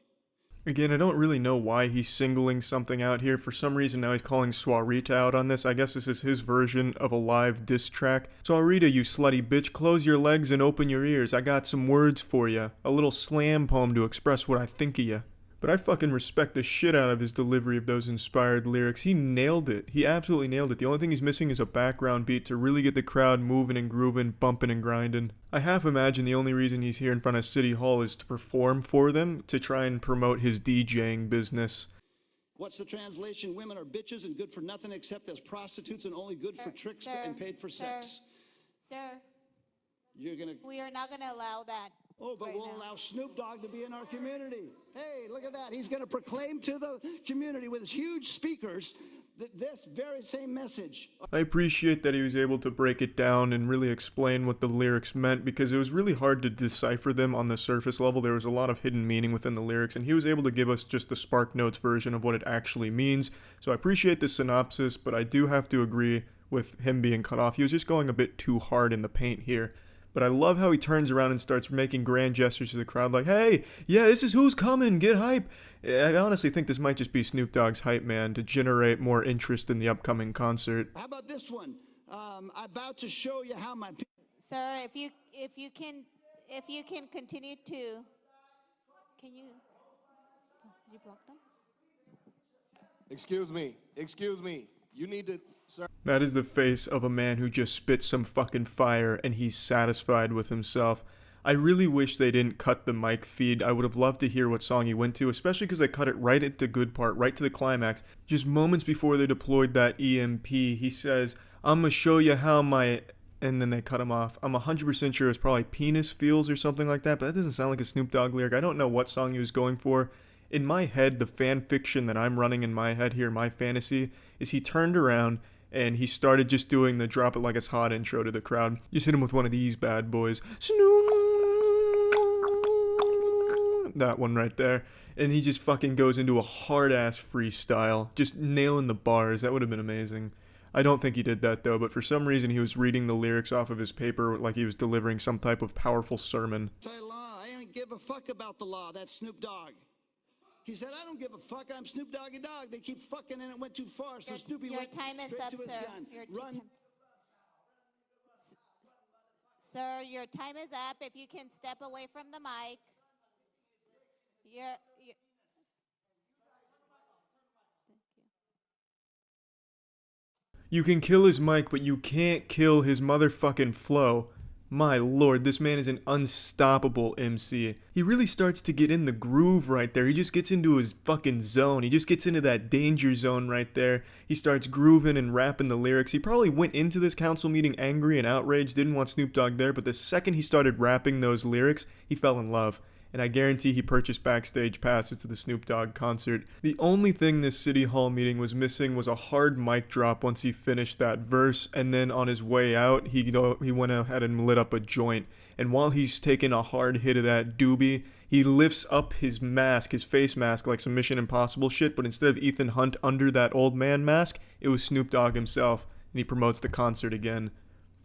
S1: Again, I don't really know why he's singling something out here. For some reason now he's calling Swarita out on this. I guess this is his version of a live diss track. Swarita, you slutty bitch, close your legs and open your ears. I got some words for you. A little slam poem to express what I think of you. But I fucking respect the shit out of his delivery of those inspired lyrics. He nailed it. He absolutely nailed it. The only thing he's missing is a background beat to really get the crowd moving and grooving, bumping and grinding. I half imagine the only reason he's here in front of City Hall is to perform for them, to try and promote his DJing business.
S16: What's the translation? Women are bitches and good for nothing except as prostitutes and only good for tricks and paid for sex.
S4: Sir,
S16: You're gonna.
S4: we are not going to allow that.
S16: Oh, but we'll allow Snoop Dogg to be in our community. Hey, look at that. He's going to proclaim to the community with huge speakers this very same message.
S1: I appreciate that he was able to break it down and really explain what the lyrics meant, because it was really hard to decipher them on the surface level. There was a lot of hidden meaning within the lyrics, and he was able to give us just the Spark Notes version of what it actually means. So I appreciate the synopsis, but I do have to agree with him being cut off. He was just going a bit too hard in the paint here. But I love how he turns around and starts making grand gestures to the crowd like, hey, yeah, this is who's coming, get hype. I honestly think this might just be Snoop Dogg's hype man to generate more interest in the upcoming concert.
S16: How about this one? I'm about to show you how my...
S4: Sir, if you can continue to... Can you... Did you block them?
S5: Excuse me. You need to... Sir.
S1: That is the face of a man who just spit some fucking fire and he's satisfied with himself. I really wish they didn't cut the mic feed. I would have loved to hear what song he went to, especially because they cut it right at the good part, right to the climax. Just moments before they deployed that EMP, he says, I'm gonna show you how my... And then they cut him off. I'm 100% sure it's probably penis feels or something like that, but that doesn't sound like a Snoop Dogg lyric. I don't know what song he was going for. In my head, the fan fiction that I'm running in my head here, my fantasy, is he turned around and he started just doing the drop it like it's hot intro to the crowd. Just hit him with one of these bad boys. Snoop! That one right there. And he just fucking goes into a hard-ass freestyle, just nailing the bars. That would have been amazing. I don't think he did that, though, but for some reason he was reading the lyrics off of his paper like he was delivering some type of powerful sermon.
S16: I don't give a fuck about the law. That's Snoop Dogg. He said, I don't give a fuck. I'm Snoop Doggy Dogg. They keep fucking and it went too far. So Snoopy went
S4: time is
S16: straight
S4: up,
S16: to his
S4: sir.
S16: gun. Run.
S4: Sir, your time is up. If you can step away from the mic. You're
S1: You can kill his mic, but you can't kill his motherfucking flow. My lord, this man is an unstoppable MC. He really starts to get in the groove right there. He just gets into his fucking zone. He just gets into that danger zone right there. He starts grooving and rapping the lyrics. He probably went into this council meeting angry and outraged, didn't want Snoop Dogg there, but the second he started rapping those lyrics, he fell in love. And I guarantee he purchased backstage passes to the Snoop Dogg concert. The only thing this City Hall meeting was missing was a hard mic drop once he finished that verse, and then on his way out, he went ahead and lit up a joint. And while he's taking a hard hit of that doobie, he lifts up his mask, his face mask, like some Mission Impossible shit, but instead of Ethan Hunt under that old man mask, it was Snoop Dogg himself, and he promotes the concert again.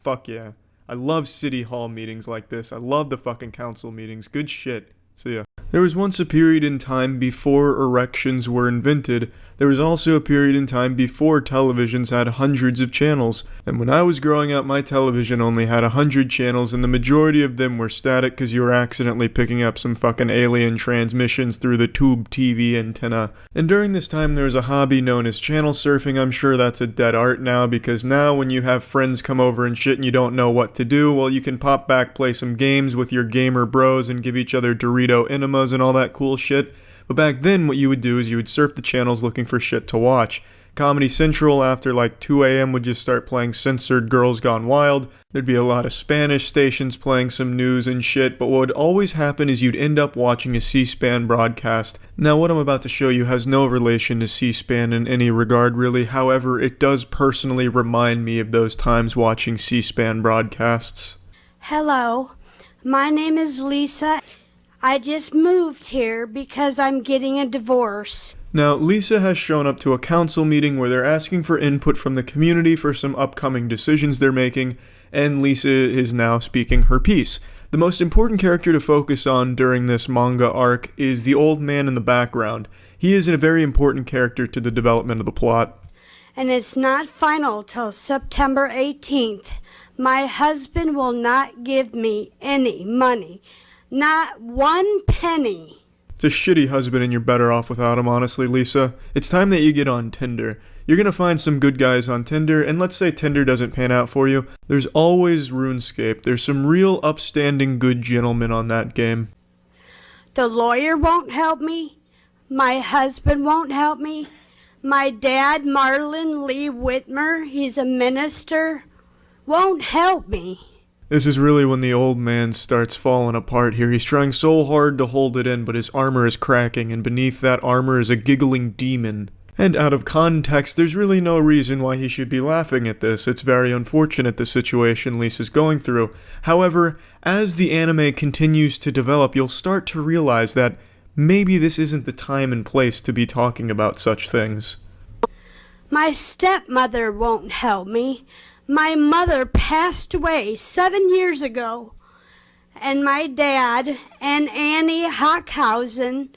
S1: Fuck yeah. I love City Hall meetings like this. I love the fucking council meetings. Good shit. So yeah. There was once a period in time before erections were invented. There was also a period in time before televisions had hundreds of channels. And when I was growing up, my television only had 100 channels, and the majority of them were static because you were accidentally picking up some fucking alien transmissions through the tube TV antenna. And during this time, there was a hobby known as channel surfing. I'm sure that's a dead art now, because now when you have friends come over and shit and you don't know what to do, well, you can pop back, play some games with your gamer bros, and give each other Dorito enemas and all that cool shit. But back then, what you would do is you would surf the channels looking for shit to watch. Comedy Central after like 2 a.m. would just start playing censored Girls Gone Wild. There'd be a lot of Spanish stations playing some news and shit, but what would always happen is you'd end up watching a C-SPAN broadcast. Now what I'm about to show you has no relation to C-SPAN in any regard really, however it does personally remind me of those times watching C-SPAN broadcasts.
S6: Hello, my name is Lisa. I just moved here because I'm getting a divorce.
S1: Now, Lisa has shown up to a council meeting where they're asking for input from the community for some upcoming decisions they're making, and Lisa is now speaking her piece. The most important character to focus on during this manga arc is the old man in the background. He is a very important character to the development of the plot.
S6: And it's not final till September 18th. My husband will not give me any money. Not 1 penny.
S1: It's a shitty husband and you're better off without him, honestly, Lisa. It's time that you get on Tinder. You're gonna find some good guys on Tinder, and let's say Tinder doesn't pan out for you. There's always RuneScape. There's some real upstanding good gentlemen on that game.
S6: The lawyer won't help me. My husband won't help me. My dad, Marlon Lee Whitmer, he's a minister, won't help me.
S1: This is really when the old man starts falling apart here. He's trying so hard to hold it in, but his armor is cracking, and beneath that armor is a giggling demon. And out of context, there's really no reason why he should be laughing at this. It's very unfortunate the situation Lisa's going through. However, as the anime continues to develop, you'll start to realize that maybe this isn't the time and place to be talking about such things.
S6: My stepmother won't help me. My mother passed away 7 years ago, and my dad and Annie Hockhausen,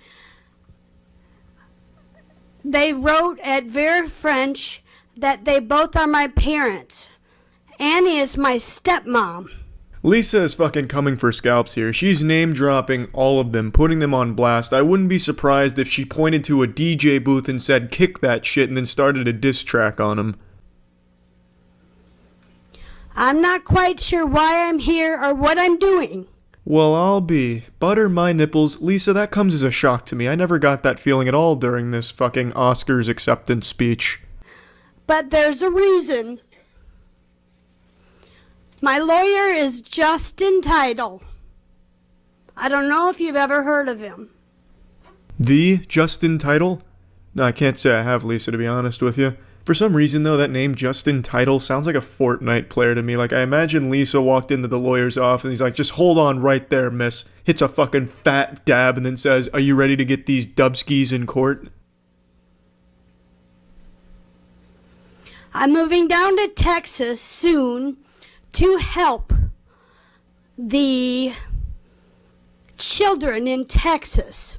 S6: they wrote at Vera French that they both are my parents. Annie is my stepmom.
S1: Lisa is fucking coming for scalps here. She's name-dropping all of them, putting them on blast. I wouldn't be surprised if she pointed to a DJ booth and said, "Kick that shit," and then started a diss track on him.
S6: I'm not quite sure why I'm here or what I'm doing.
S1: Well, I'll be. Butter my nipples. Lisa, that comes as a shock to me. I never got that feeling at all during this fucking Oscars acceptance speech.
S6: But there's a reason. My lawyer is Justin Title. I don't know if you've ever heard of him.
S1: The Justin Title? No, I can't say I have, Lisa, to be honest with you. For some reason, though, that name Justin Title sounds like a Fortnite player to me. Like, I imagine Lisa walked into the lawyer's office and he's like, just hold on right there, miss. Hits a fucking fat dab and then says, are you ready to get these dubskis in court?
S6: I'm moving down to Texas soon to help the children in Texas.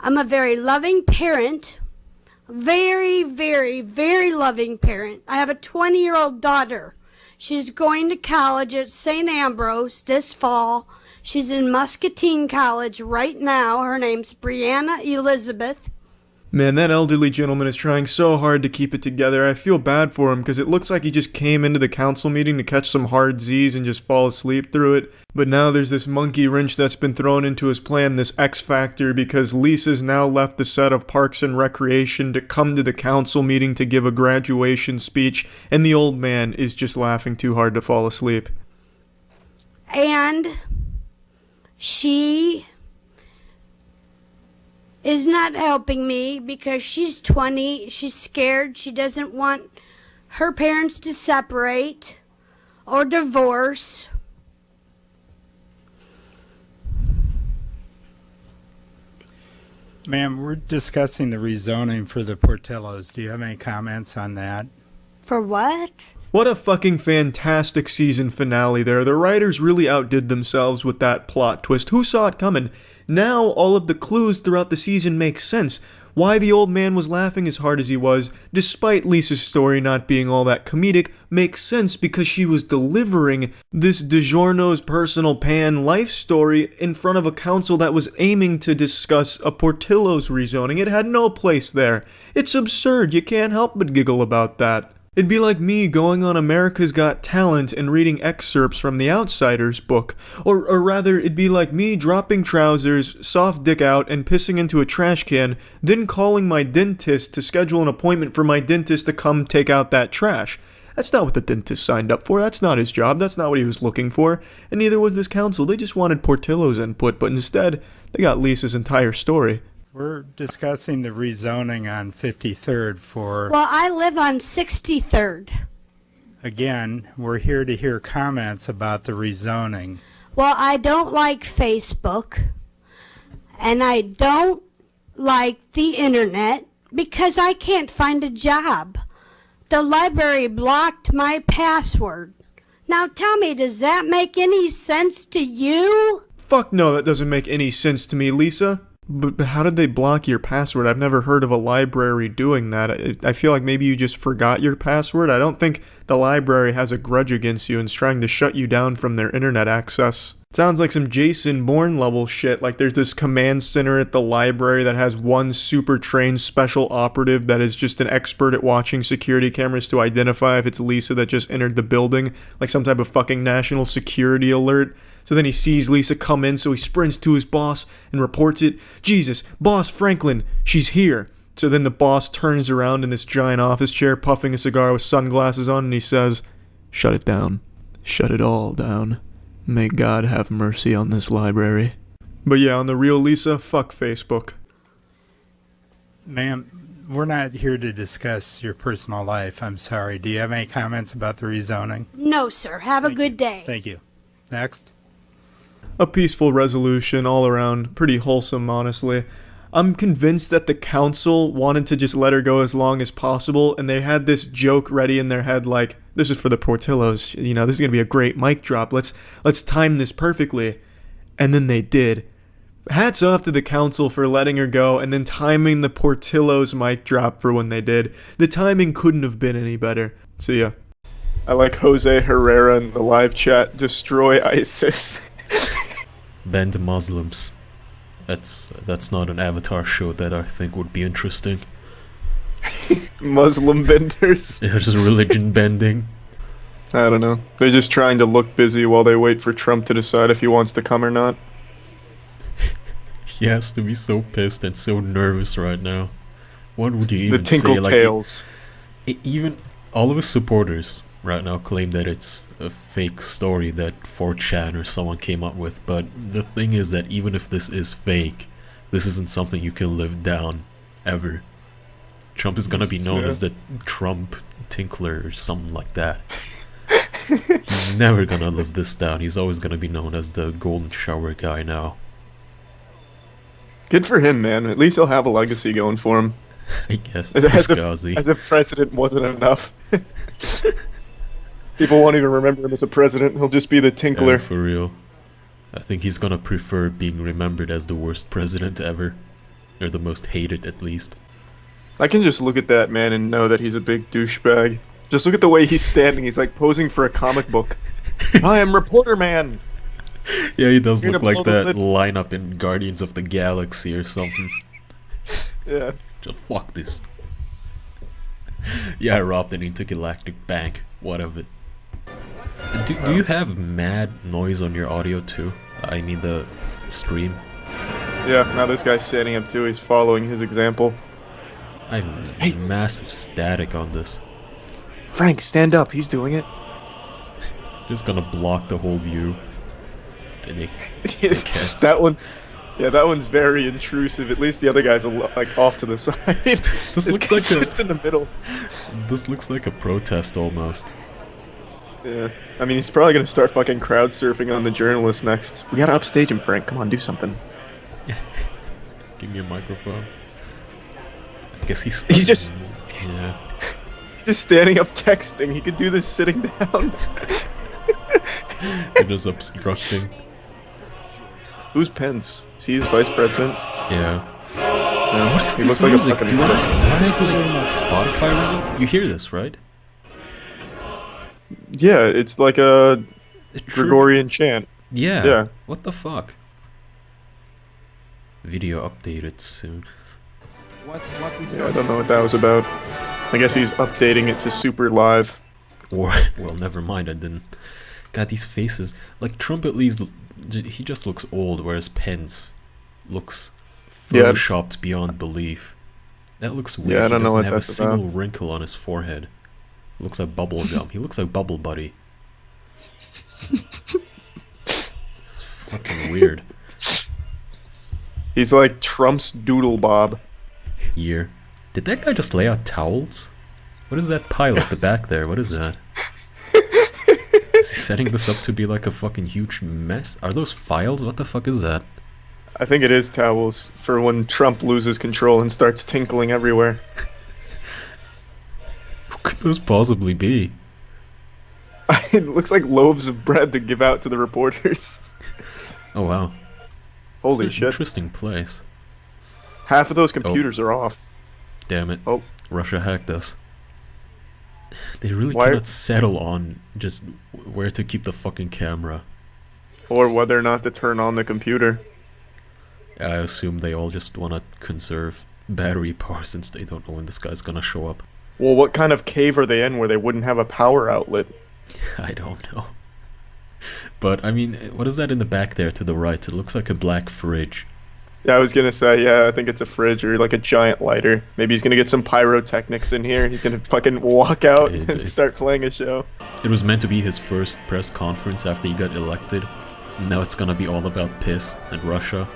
S6: I'm a very loving parent. Very, very, very loving parent. I have a 20-year-old daughter. She's going to college at St. Ambrose this fall. She's in Muscatine College right now. Her name's Brianna Elizabeth.
S1: Man, that elderly gentleman is trying so hard to keep it together. I feel bad for him because it looks like he just came into the council meeting to catch some hard Z's and just fall asleep through it. But now there's this monkey wrench that's been thrown into his plan, this X Factor, because Lisa's now left the set of Parks and Recreation to come to the council meeting to give a graduation speech, and the old man is just laughing too hard to fall asleep.
S6: And she is not helping me because she's 20, she's scared, she doesn't want her parents to separate or divorce.
S7: Ma'am, we're discussing the rezoning for the Portillos. Do you have any comments on that?
S6: For what?
S1: What a fucking fantastic season finale there. The writers really outdid themselves with that plot twist. Who saw it coming? Now all of the clues throughout the season make sense. Why the old man was laughing as hard as he was, despite Lisa's story not being all that comedic, makes sense because she was delivering this DiGiorno's personal pan life story in front of a council that was aiming to discuss a Portillo's rezoning. It had no place there. It's absurd. You can't help but giggle about that. It'd be like me going on America's Got Talent and reading excerpts from The Outsider's book. Or rather, it'd be like me dropping trousers, soft dick out, and pissing into a trash can, then calling my dentist to schedule an appointment for my dentist to come take out that trash. That's not what the dentist signed up for. That's not his job. That's not what he was looking for. And neither was this council. They just wanted Portillo's input, but instead, they got Lisa's entire story.
S7: We're discussing the rezoning on 53rd for...
S6: Well, I live on 63rd.
S7: Again, we're here to hear comments about the rezoning.
S6: Well, I don't like Facebook, and I don't like the internet because I can't find a job. The library blocked my password. Now tell me, does that make any sense to you?
S1: Fuck no, that doesn't make any sense to me, Lisa. But how did they block your password? I've never heard of a library doing that. I feel like maybe you just forgot your password. I don't think the library has a grudge against you and is trying to shut you down from their internet access. It sounds like some Jason Bourne level shit. Like there's this command center at the library that has one super trained special operative that is just an expert at watching security cameras to identify if it's Lisa that just entered the building. Like some type of fucking national security alert. So then he sees Lisa come in, so he sprints to his boss and reports it. Jesus, Boss Franklin, she's here. So then the boss turns around in this giant office chair, puffing a cigar with sunglasses on, and he says, "Shut it down. Shut it all down. May God have mercy on this library." But yeah, on the real Lisa, fuck Facebook.
S7: Ma'am, we're not here to discuss your personal life. I'm sorry. Do you have any comments about the rezoning?
S6: No, sir. Have a good day.
S7: Thank you. Next.
S1: A peaceful resolution all around, pretty wholesome, honestly. I'm convinced that the council wanted to just let her go as long as possible, and they had this joke ready in their head like, this is for the Portillos, you know, this is going to be a great mic drop, let's time this perfectly. And then they did. Hats off to the council for letting her go and then timing the Portillos mic drop for when they did. The timing couldn't have been any better. See ya. I like Jose Herrera in the live chat, destroy ISIS.
S8: Banned Muslims. That's not an Avatar show that I think would be interesting.
S1: Muslim benders.
S8: Yeah, just religion bending.
S1: I don't know. They're just trying to look busy while they wait for Trump to decide if he wants to come or not.
S8: He has to be so pissed and so nervous right now. What would you even
S1: the tinkle
S8: say?
S1: Tails.
S8: Even all of his supporters right now claim that it's a fake story that 4chan or someone came up with, but the thing is that even if this is fake, this isn't something you can live down, ever. Trump is gonna be known as the Trump Tinkler or something like that. He's never gonna live this down. He's always gonna be known as the golden shower guy now.
S1: Good for him, man. At least he'll have a legacy going for him.
S8: I guess.
S1: As if president wasn't enough. People won't even remember him as a president. He'll just be the tinkler.
S8: Yeah, for real. I think he's gonna prefer being remembered as the worst president ever. Or the most hated, at least.
S1: I can just look at that man and know that he's a big douchebag. Just look at the way he's standing. He's like posing for a comic book. I am Reporter Man.
S8: Yeah, he does
S1: You're
S8: look
S1: gonna
S8: like
S1: blow the
S8: that
S1: lid.
S8: lineup in Guardians of the Galaxy or something.
S1: Yeah.
S8: Just fuck this. Yeah, I robbed an intergalactic bank. What of it? Do you have mad noise on your audio too? I mean the stream.
S1: Yeah, now this guy's standing up too. He's following his example.
S8: I have massive static on this.
S1: Frank, stand up. He's doing it.
S8: Just gonna block the whole view.
S1: That one's very intrusive. At least the other guy's like off to the side.
S8: This looks like
S1: just in the middle.
S8: This looks like a protest almost.
S1: Yeah, I mean he's probably gonna start fucking crowd surfing on the journalist next. We gotta upstage him, Frank. Come on, do something.
S8: Give me a microphone. I guess he's
S1: just
S8: yeah.
S1: He's just standing up texting. He could do this sitting down.
S8: They're just obstructing.
S1: Who's Pence? Is he his vice president?
S8: Yeah. What is
S1: he
S8: this
S1: looks
S8: music?
S1: like a fucking
S8: Do I have like Spotify running? You hear this, right?
S1: Yeah, it's like a Gregorian chant.
S8: Yeah.
S1: Yeah.
S8: What the fuck? Video updated soon.
S1: Yeah, I don't know what that was about. I guess he's updating it to super live.
S8: Or, well, never mind, I didn't. God, these faces. Like, Trump at least, he just looks old, whereas Pence looks photoshopped beyond belief. That looks weird.
S1: Yeah, I don't know
S8: he doesn't
S1: what
S8: have a
S1: that's
S8: single
S1: about.
S8: wrinkle on his forehead. Looks like bubble gum. He looks like Bubble Buddy. It's fucking weird.
S1: He's like Trump's Doodle Bob.
S8: Year. Did that guy just lay out towels? What is that pile at the back there? What is that? Is he setting this up to be like a fucking huge mess? Are those files? What the fuck is that?
S1: I think it is towels for when Trump loses control and starts tinkling everywhere.
S8: What could those possibly be?
S1: It looks like loaves of bread to give out to the reporters.
S8: Oh wow.
S1: Holy
S8: It's an
S1: shit.
S8: Interesting place.
S1: Half of those computers are off.
S8: Damn it.
S1: Oh.
S8: Russia hacked us. They really
S1: Why-
S8: cannot settle on just where to keep the fucking camera.
S1: Or whether or not to turn on the computer.
S8: I assume they all just want to conserve battery power since they don't know when this guy's gonna show up.
S1: Well, what kind of cave are they in where they wouldn't have a power outlet?
S8: I don't know. But, I mean, what is that in the back there to the right? It looks like a black fridge.
S1: Yeah, I was gonna say, yeah, I think it's a fridge or like a giant lighter. Maybe he's gonna get some pyrotechnics in here. He's gonna fucking walk out and start playing a show.
S8: It was meant to be his first press conference after he got elected. Now it's gonna be all about piss and Russia.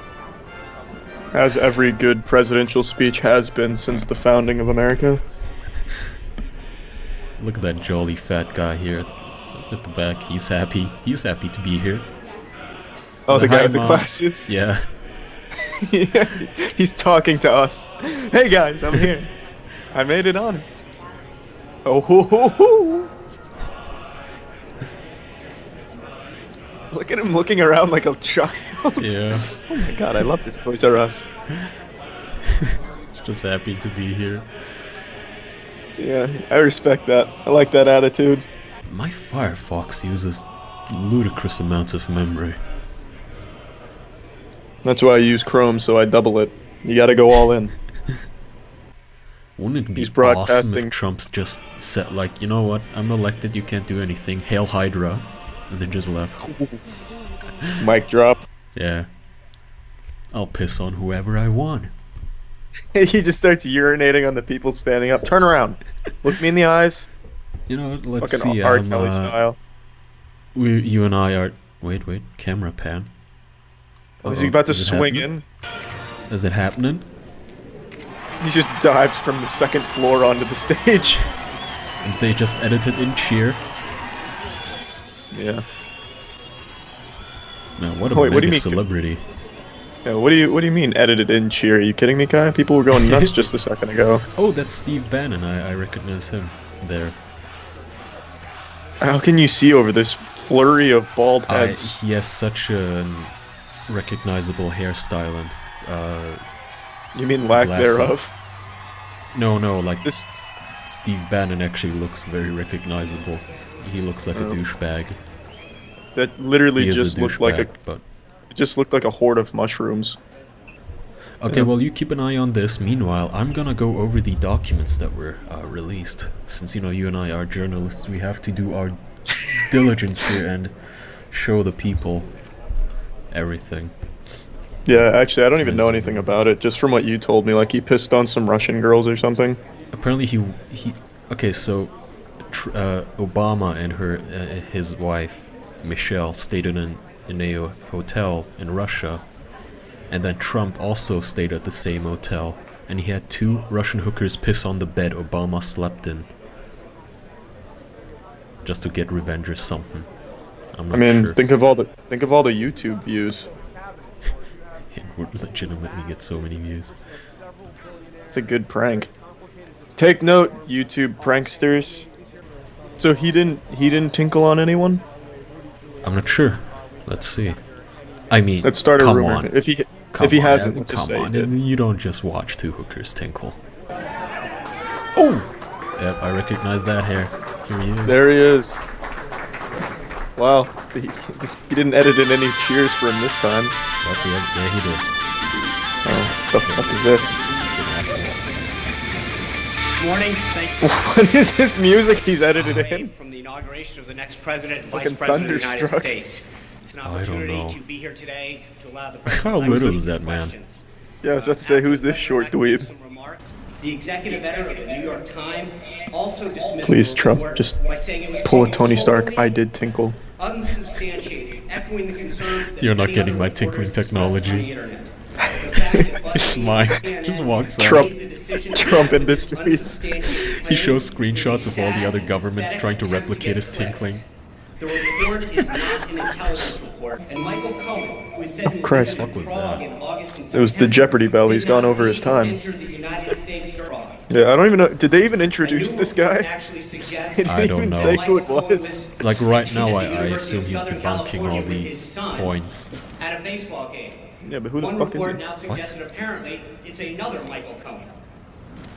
S1: As every good presidential speech has been since the founding of America.
S8: Look at that jolly fat guy here at the back. He's happy. He's happy to be here.
S1: Oh, the guy
S8: Hi,
S1: with the
S8: Mom.
S1: glasses?
S8: Yeah.
S1: Yeah, he's talking to us. Hey guys, I'm here. I made it on. Oh ho ho ho! Look at him looking around like a child.
S8: Yeah.
S1: Oh my god, I love this Toys R Us.
S8: He's just happy to be here.
S1: Yeah, I respect that. I like that attitude.
S8: My Firefox uses ludicrous amounts of memory.
S1: That's why I use Chrome, so I double it. You gotta go all in.
S8: Wouldn't it be
S1: He's
S8: awesome
S1: broadcasting-
S8: if Trump's just said, like, you know what, I'm elected, you can't do anything, Hail Hydra, and then just left.
S1: Mic drop.
S8: Yeah. I'll piss on whoever I want.
S1: He just starts urinating on the people standing up. Turn around. Look me in the eyes.
S8: You know what, let's
S1: Fucking
S8: see,
S1: R. Kelly style.
S8: You and I are... Wait, camera pan.
S1: Oh, is he about to
S8: Is it
S1: swing
S8: happening?
S1: in?
S8: Is it happening?
S1: He just dives from the second floor onto the stage.
S8: And they just edited in cheer.
S1: Yeah.
S8: Man, what a
S1: Wait, what do
S8: mega
S1: you mean?
S8: celebrity.
S1: Yeah, what do you mean edited in cheer? Are you kidding me, Kai? People were going nuts just a second ago.
S8: Oh, that's Steve Bannon. I recognize him there.
S1: How can you see over this flurry of bald heads?
S8: He has such a recognizable hairstyle and
S1: You mean lack
S8: glasses.
S1: thereof?
S8: No, like this. Steve Bannon actually looks very recognizable. He looks like a douchebag.
S1: That literally
S8: He is
S1: just
S8: a
S1: looked like
S8: douchebag, but
S1: it just looked like a horde of mushrooms.
S8: okay, well, you keep an eye on this. Meanwhile, I'm gonna go over the documents that were released. Since, you know, you and I are journalists, we have to do our diligence here and show the people everything.
S1: Yeah, actually, I don't even know anything about it. Just from what you told me, like he pissed on some Russian girls or something.
S8: Apparently, he okay. So, Obama and his wife Michelle stayed in a hotel in Russia. And then Trump also stayed at the same hotel, and he had 2 Russian hookers piss on the bed Obama slept in. Just to get revenge or something. I'm not sure.
S1: think of all the YouTube views.
S8: It would legitimately get so many views.
S1: It's a good prank. Take note, YouTube pranksters. So he didn't tinkle on anyone?
S8: I'm not sure. Let's see. I mean,
S1: Let's start a
S8: come
S1: rumor.
S8: on.
S1: If he
S8: Come
S1: hasn't,
S8: on,
S1: just
S8: come
S1: say he
S8: on.
S1: did.
S8: You don't just watch 2 hookers tinkle. Oh! Yep, I recognize that hair. Here he is.
S1: There he is. Wow, he didn't edit in any cheers for him this time.
S8: Yep, yeah, he did.
S1: Oh, the fuck is this?
S9: Morning. Thank you.
S1: What is this music he's edited in?
S9: From the inauguration of the next president and
S1: Fucking
S9: vice president of the United
S1: Thunderstruck.
S9: States. It's an
S8: I don't
S9: opportunity
S8: know.
S9: to be here today to allow the
S8: How
S9: president
S8: little is that man?
S1: Yeah, I was about to say, who's this short dweeb?
S9: The executive editor of the New York Times also dismissed
S1: Please,
S9: the
S1: Trump,
S9: report
S1: just
S9: by saying it was
S1: pull a Tony Stark. I did tinkle.
S9: unsubstantiated, echoing the concerns that
S8: You're not
S9: many
S8: getting
S9: other
S8: my
S9: reporters
S8: tinkling
S9: expressed on the
S8: technology.
S9: internet.
S8: It's mine. Just walks out.
S1: Trump Industries.
S8: He shows screenshots of all the other governments trying to replicate his tinkling.
S9: The report is not an intelligence report, and Michael Cohen, who is said to
S1: Christ.
S9: visit Prague in August and
S1: It was the Jeopardy bell. He's gone over his time.
S9: enter the United States during Prague.
S1: Yeah, I don't even know. Did they even introduce this guy?
S9: Actually suggests
S1: They
S8: I
S1: didn't
S8: don't
S1: even
S8: know.
S1: say who it was.
S8: Like right now, I assume he's debunking all the points.
S9: At a baseball game.
S1: Yeah, but who the
S9: One
S1: fuck is
S9: report
S1: he?
S9: now suggests that apparently it's another Michael Cohen.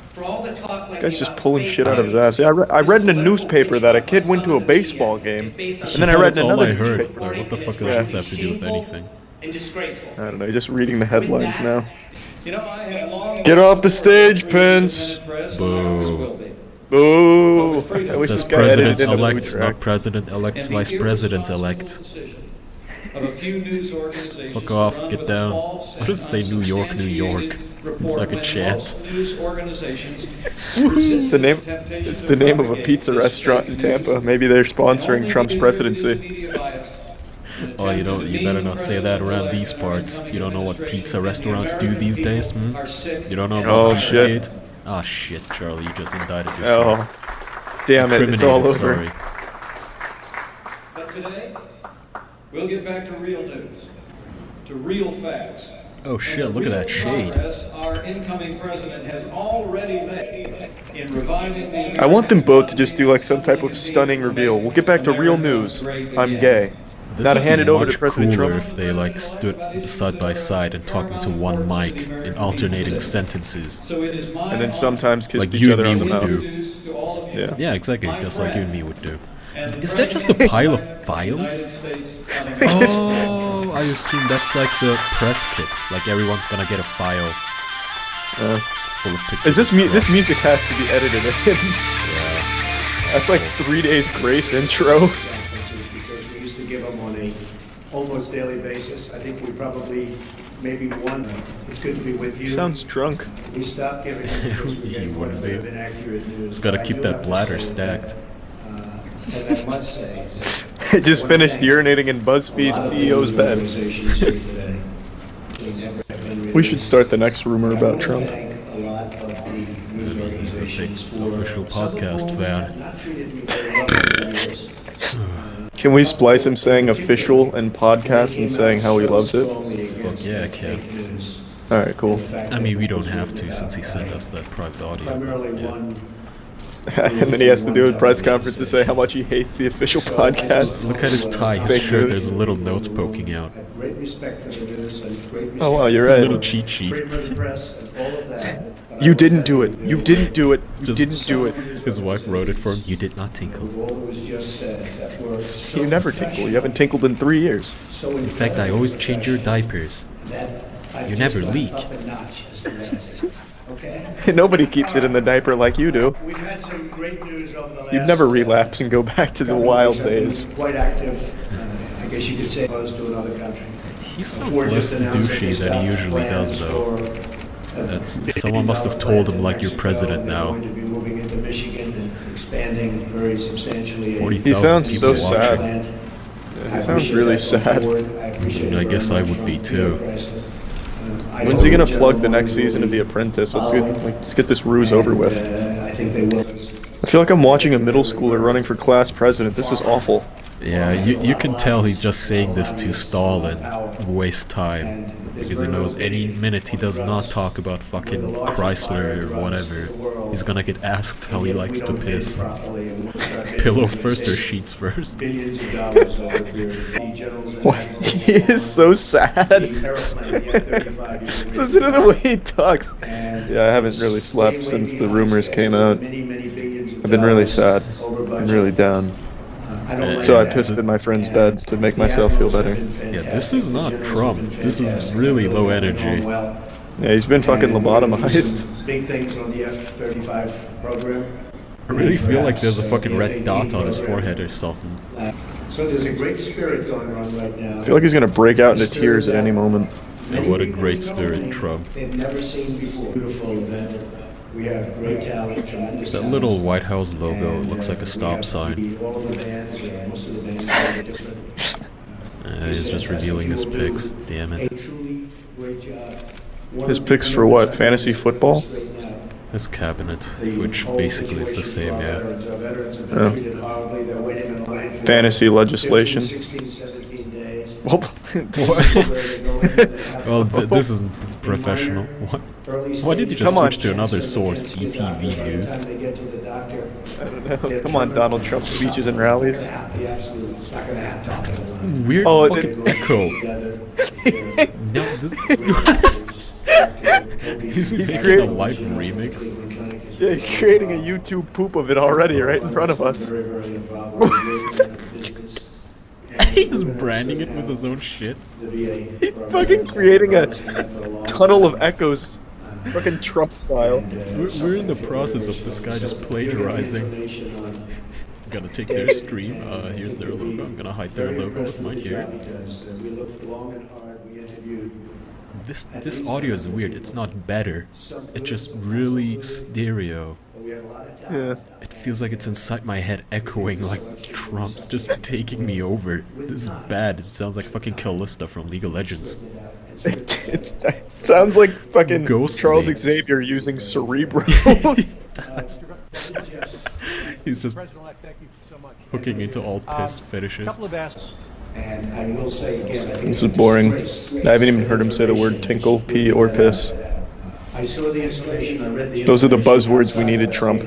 S9: For all the talk lately
S1: Guy's just
S9: about
S1: pulling
S9: fake
S1: shit out of his
S9: news,
S1: ass. Yeah, I read in a newspaper that a kid went to a baseball game, and then I read
S8: That's
S1: in
S8: all
S1: another
S8: I heard.
S1: newspaper.
S8: Like, what the fuck
S1: Yeah.
S8: does this have to do with anything?
S9: and disgraceful.
S1: I don't know, just reading the headlines now.
S9: You know, I had long
S1: Get off the stage, Pence!
S8: Boo.
S1: Boo! I
S8: It
S1: wish
S8: says
S1: this guy edited in a food
S8: President-elect,
S1: track.
S8: not President-elect, Vice President-elect. Fuck off, get down. What does it say, New York, New York? It's like a chant.
S1: It's the name of a pizza restaurant in Tampa. Maybe they're sponsoring Trump's presidency.
S8: Oh, you better not say that around these parts. You don't know what pizza restaurants do these days, hmm? You don't know about
S1: Oh,
S8: Pizzagate?
S1: shit.
S8: Ah, shit, Charlie, you just indicted yourself.
S1: Oh, damn it, it's all
S8: Incriminated,
S1: over.
S8: sorry.
S10: But today, we'll get back to real news, to real facts.
S8: Oh shit, look at that shade.
S10: Progress our incoming president has already made in reviving the
S1: I want them both to just do like some type of stunning reveal. We'll get back to real news. I'm gay.
S8: This
S1: Now to
S8: would
S1: hand
S8: be
S1: it over to
S8: much
S1: President
S8: cooler
S1: Trump.
S8: if they like stood side by side and talked into one mic in alternating sentences.
S1: And then sometimes kissed
S8: Like
S1: each
S8: you
S1: other
S8: and
S1: on
S8: me
S1: the
S8: would
S1: mouth.
S8: do.
S1: Yeah.
S8: Yeah, exactly, just like you and me would do. Is that just a pile of files? Oh, I assume that's like the press kit. Like everyone's gonna get a file full of pictures.
S1: Is this
S8: of
S1: this
S8: crap.
S1: music has to be edited in? That's like 3 days grace intro.
S16: Because we used to give them on a almost daily basis. I think we probably maybe one. It's good to be with you.
S1: He sounds drunk.
S16: We stopped giving them because we
S8: He
S16: gave quite a
S8: wouldn't
S16: bit
S8: be.
S16: of inaccurate news.
S8: Just gotta
S16: But I
S8: keep
S16: do
S8: that
S16: have to
S8: bladder
S16: say
S8: stacked.
S16: that, and I must say,
S1: I just finished urinating in BuzzFeed CEO's bed.
S16: organizations here today, they never have been
S1: We should start the next rumor about Trump.
S16: thank a lot of
S8: official podcast fan.
S22: Not treated me very well over the years.
S1: Can we splice him saying official and podcast and saying how he loves it?
S8: Fuck yeah, I can.
S1: Alright, cool.
S8: I mean, we don't have to since he sent us that private audio. Yeah.
S1: And then he has to do a press conference to say how much he hates the official podcast.
S8: Look at his tie, his shirt, there's a little note poking out.
S22: Great respect for the news and great respect
S1: Oh wow, you're
S8: His
S1: right.
S8: little cheat sheet.
S22: freedom of the press and all of that.
S1: You didn't do it. You didn't do it. You didn't do it.
S8: His wife wrote it for him. You did not tinkle.
S22: All that was just said that were so
S1: You never tinkle. You haven't tinkled in 3 years.
S22: so
S8: In fact, I always change your diapers.
S22: that I've
S8: You
S22: just
S8: never
S22: gone
S8: leak.
S22: up a notch as the message. Okay?
S1: Nobody keeps it in the diaper like you do.
S22: We've had some great news over the last.
S1: You'd never relapse and go back to the
S22: couple of
S1: wild
S22: weeks. I've been
S1: days.
S22: Quite active, I guess you could say, opposed to another country.
S8: He sounds
S22: Before
S8: less
S22: just announcing
S8: douchey
S22: they
S8: than he
S22: stopped
S8: usually
S22: plans
S8: does, though.
S22: for a
S8: That's
S22: $1
S8: someone must have told him like you're
S22: Mexico,
S8: president
S22: and they're
S8: now.
S22: going to be moving into Michigan and expanding very substantially.
S8: 40,000
S1: He sounds
S8: people
S1: so
S8: watching.
S1: sad. He sounds really sad.
S8: I guess I would be too.
S1: When's he gonna plug the next season of The Apprentice? Let's get this ruse over with.
S22: I think they will.
S1: I feel like I'm watching a middle schooler running for class president. This is awful.
S8: Yeah, you can tell he's just saying this to stall and waste time. Because he knows any minute he does not talk about fucking Chrysler or whatever, he's gonna get asked how he likes to piss. Pillow first or sheets first?
S1: What? He is so sad. Listen to the way he talks. Yeah, I haven't really slept since the rumors came out. I've been really sad. I'm really down. So I pissed in my friend's bed to make myself feel better.
S8: Yeah, this is not Trump. This is really low energy.
S1: Yeah, he's been fucking lobotomized.
S22: Big things on the F-35 program.
S8: I really feel like there's a fucking red dot on his forehead or something.
S22: So there's a great spirit going on right now.
S1: I feel like he's gonna break out into tears at any moment.
S8: And what a great spirit, Trump.
S22: They've never seen before. Beautiful event. We have great talent, tremendous
S8: That
S22: talent.
S8: little White House logo looks like a stop sign.
S22: All of the bands, most of the bands are different.
S8: He's just revealing his pics. Damn it.
S22: Truly great job.
S1: His picks for what? Fantasy football?
S8: His cabinet, which basically is the same, yeah.
S1: Yeah. Fantasy legislation.
S22: 16, 17 days.
S8: Well, this isn't professional. What? Why did you just
S1: Come on.
S8: switch to another source? ETV News?
S22: They get to the doctor.
S1: I don't know. Come on, Donald Trump speeches and rallies.
S22: He absolutely is not going to have talk.
S8: Weird
S1: Oh,
S8: fucking echo. No, this... Is he making a
S1: creating-
S8: live remix?
S1: Yeah, he's creating a YouTube poop of it already right in front of us.
S8: He's branding it with his own shit.
S1: He's fucking creating a tunnel of echoes, fucking Trump style.
S8: We're in the process of this guy just plagiarizing. I'm gonna take their stream, here's their logo, I'm gonna hide their logo with mine here. This audio is weird, it's not better, it's just really stereo.
S1: Yeah.
S8: It feels like it's inside my head echoing like Trump's just taking me over. This is bad, it sounds like fucking Callista from League of Legends.
S1: It sounds like fucking
S8: Ghost
S1: Charles
S8: me.
S1: Xavier using Cerebro.
S8: He's just hooking into all piss fetishes.
S22: And I will say again, I think
S1: This is boring. I haven't even heard him say the word tinkle, pee, or piss.
S22: I saw the installation, I read the
S1: Those are the
S22: information.
S1: buzzwords we needed, Trump.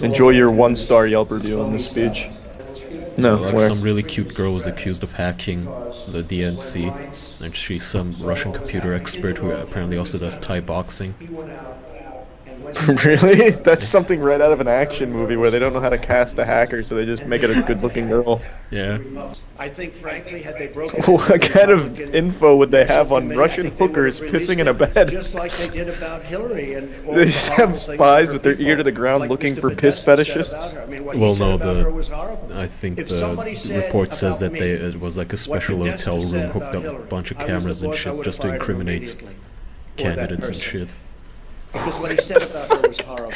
S1: Enjoy your 1-star Yelp review on this speech. No,
S8: Like
S1: where?
S8: some really cute girl was accused of hacking the DNC, and she's some Russian computer expert who apparently also does Thai boxing.
S1: Really? That's something right out of an action movie where they don't know how to cast a hacker, so they just make it a good-looking girl.
S8: Yeah.
S22: I think, frankly, had they broken
S1: What kind of info would they have on Russian hookers pissing in a bed?
S22: just like they did about Hillary and all
S1: They
S22: the
S1: just
S22: horrible
S1: have
S22: things
S1: spies
S22: that
S1: with their
S22: people
S1: ear to the ground
S22: like
S1: looking
S22: Mr.
S1: for piss
S22: Podesta said
S1: fetishists?
S22: about her. I mean, what he
S8: Well,
S22: said
S8: no,
S22: about her was horrible.
S8: I think
S22: If somebody
S8: the
S22: said
S8: report says
S22: about
S8: that
S22: me
S8: it was like a special
S22: Podesta
S8: hotel room
S22: said
S8: hooked
S22: about
S8: up a
S22: Hillary,
S8: bunch of
S22: I was the
S8: cameras and
S22: boss, I
S8: shit
S22: would
S8: just
S22: have
S8: to
S22: fired him
S8: incriminate
S22: immediately for that
S8: candidates and
S22: person.
S8: shit.
S22: Because what he said about her was horrible.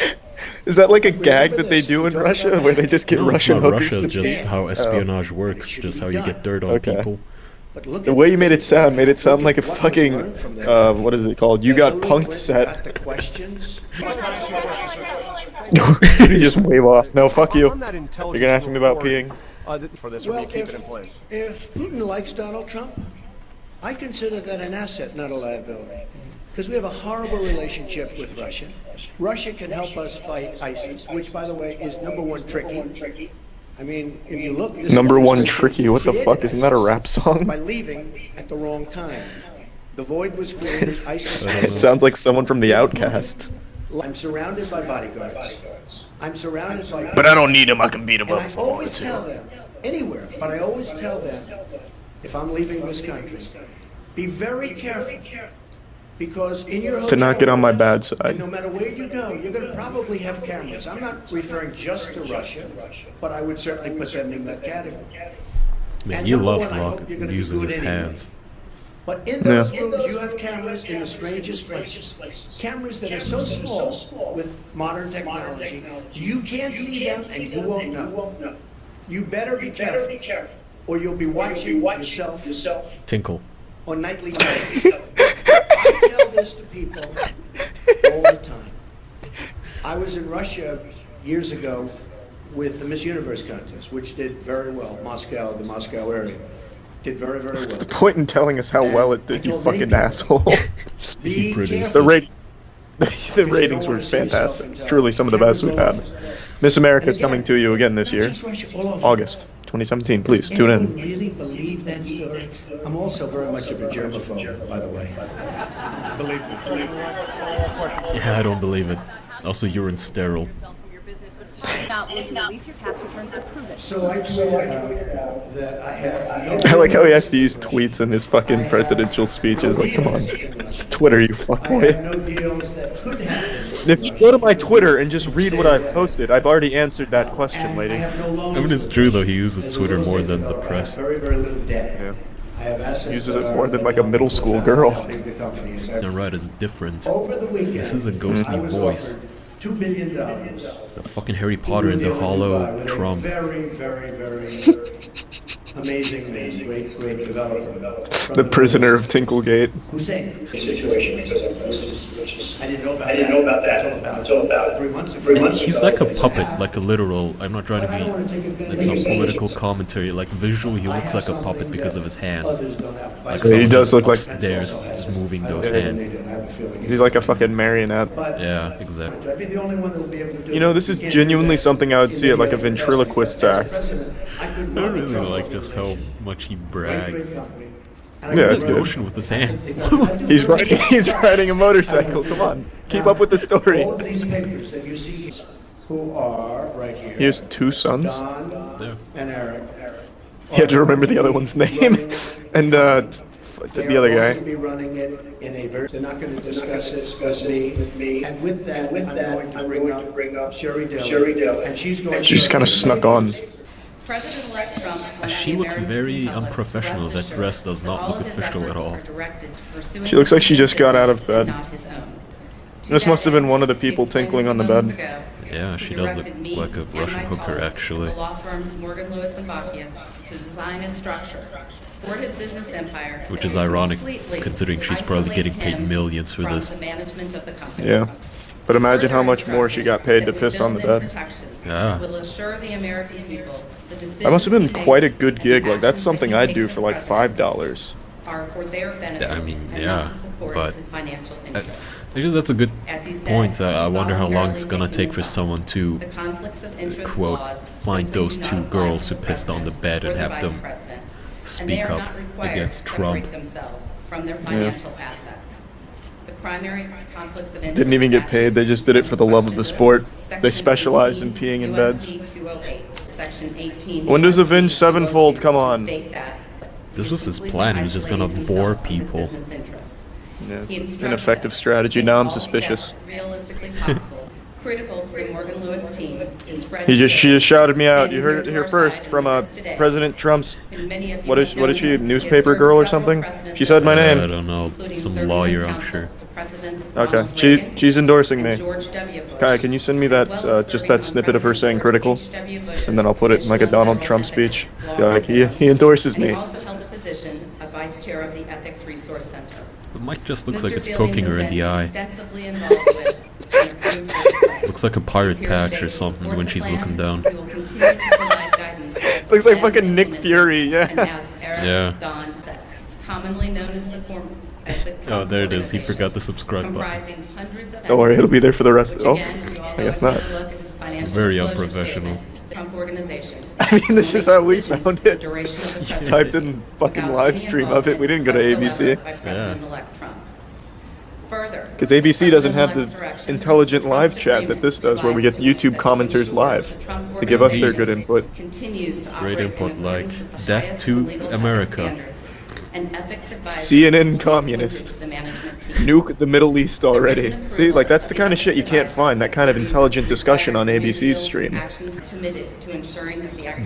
S1: Is that like a gag that they do in Russia, where they just get
S8: No, it's
S1: Russian
S8: not
S1: hookers?
S8: Russia,
S1: to
S8: it's just
S1: pee?
S8: how espionage works, just how you get dirt on
S1: Okay.
S8: people.
S1: The way you made it sound like a fucking, what is it called? You got punked set.
S22: The questions.
S1: You just wave off. No, fuck you. You're gonna ask me about peeing.
S11: For this, or will you keep it in place? If Putin likes Donald Trump, I consider that an asset, not a liability. Because we have a horrible relationship with Russia. Russia can help us fight ISIS, which, by the way, is #1 tricky. I mean, if you look... This
S1: #1 tricky? What the fuck? Isn't that a rap song?
S11: By leaving at the wrong time. The void was created, ISIS...
S1: It sounds like someone from the Outcasts.
S11: I'm surrounded by bodyguards. I'm surrounded by...
S1: But I don't need him, I can beat him up.
S11: I always tell them, anywhere, but I always tell them, if I'm leaving this country, be very careful. Because in your hotel,
S1: to not get on my bad side.
S11: No matter where you go, you're going to probably have cameras. I'm not referring just to Russia, but I would certainly put them in that category.
S8: Man, he loves using his hands.
S11: But in those rooms, you have cameras in the strangest places. Cameras that are so small with modern technology, you can't see them and you won't know. You better be careful, or you'll be watching yourself
S8: Tinkle.
S11: on nightly basis. I tell this to people all the time. I was in Russia years ago with the Miss Universe contest, which did very well. Moscow, the Moscow area. Did very, very well.
S1: What's the point in telling us how well it did, you fucking asshole? The ratings were fantastic. Truly some of the best we've had. Miss America's coming to you again this year. August 2017. Please tune in.
S11: Really believe that story? I'm also very much of a germaphobe, by the way. Believe me.
S8: Yeah, I don't believe it. Also, urine sterile.
S11: So I tweeted out that I have...
S1: I like how he has to use tweets in his fucking presidential speeches. Like, come on. It's Twitter, you fuckboy. If you go to my Twitter and just read what I've posted, I've already answered that question, lady.
S8: I mean, it's true, though. He uses Twitter more than the press.
S1: Yeah. Uses it more than like a middle school girl.
S8: The right is different. This is a ghostly voice.
S11: $2 billion.
S8: It's a fucking Harry Potter in the hollow Trump.
S11: Very, very, very amazing, great developer.
S1: The prisoner of Tinklegate.
S11: Hussein. I didn't know about that until about 3 months ago.
S8: He's like a puppet, like a literal. I'm not trying to be. It's not political commentary. Like visually, he looks like a puppet because of his hands. Like
S1: he does look like
S8: upstairs, just moving those hands.
S1: He's like a fucking marionette.
S8: Yeah, exactly.
S1: You know, this is genuinely something I would see at like a ventriloquist's act.
S8: I don't really like just how much he brags.
S1: Yeah,
S8: He's motion with his hand.
S1: He's riding a motorcycle. Come on, keep up with the story.
S11: All of these papers that you see, who are right here.
S1: He has 2 sons.
S11: Don and Eric.
S1: He had to remember the other one's name, and the other guy.
S11: Be running it in a very. They're not going to discuss it with me. And with that, I'm going to bring up Sherry Dell, and she's going.
S1: She just kind of snuck on.
S15: President-elect Trump
S8: She looks very unprofessional. That dress does not look official at all.
S1: She looks like she just got out of bed. This must have been one of the people tinkling on the bed.
S8: Yeah, she does look like a Russian hooker, actually.
S15: The law firm Morgan, Lewis & Bockius to design his structure for his business empire.
S8: Which is ironic, considering she's probably getting paid millions for this.
S1: Yeah. But imagine how much more she got paid to piss on the bed.
S8: Yeah.
S1: That must have been quite a good gig. Like, that's something I'd do for like $5.
S8: I mean, yeah, but actually that's a good point. I wonder how long it's gonna take for someone to, quote, find those 2 girls who pissed on the bed and have them speak up against Trump.
S1: Yeah. Didn't even get paid, they just did it for the love of the sport. They specialize in peeing in beds. When does Avenged Sevenfold come on?
S8: This was his plan, he was just gonna bore people.
S1: Yeah, it's an effective strategy, now I'm suspicious. She just shouted me out. You heard it here first from President Trump's, what is she, newspaper girl or something? She said my name.
S8: I don't know, some lawyer, I'm sure.
S1: Okay, she's endorsing me. Kai, can you send me that, just that snippet of her saying critical? And then I'll put it in like a Donald Trump speech. Yeah, like he endorses me.
S8: The mic just looks like it's poking her in the eye. Looks like a pirate patch or something when she's looking down.
S1: Looks like fucking Nick Fury, yeah.
S8: Yeah.
S15: Commonly known as the form.
S8: Oh, there it is. He forgot the subscribe button.
S1: Don't worry, it'll be there for the rest. Oh, I guess not.
S8: Very unprofessional.
S1: I mean, this is how we found it. Typed in fucking live stream of it. We didn't go to ABC.
S8: Yeah.
S1: Because ABC doesn't have the intelligent live chat that this does, where we get YouTube commenters live to give us their good input.
S8: Great input, like Death to America.
S1: CNN communist. Nuke the Middle East already. See, like that's the kind of shit you can't find, that kind of intelligent discussion on ABC's stream.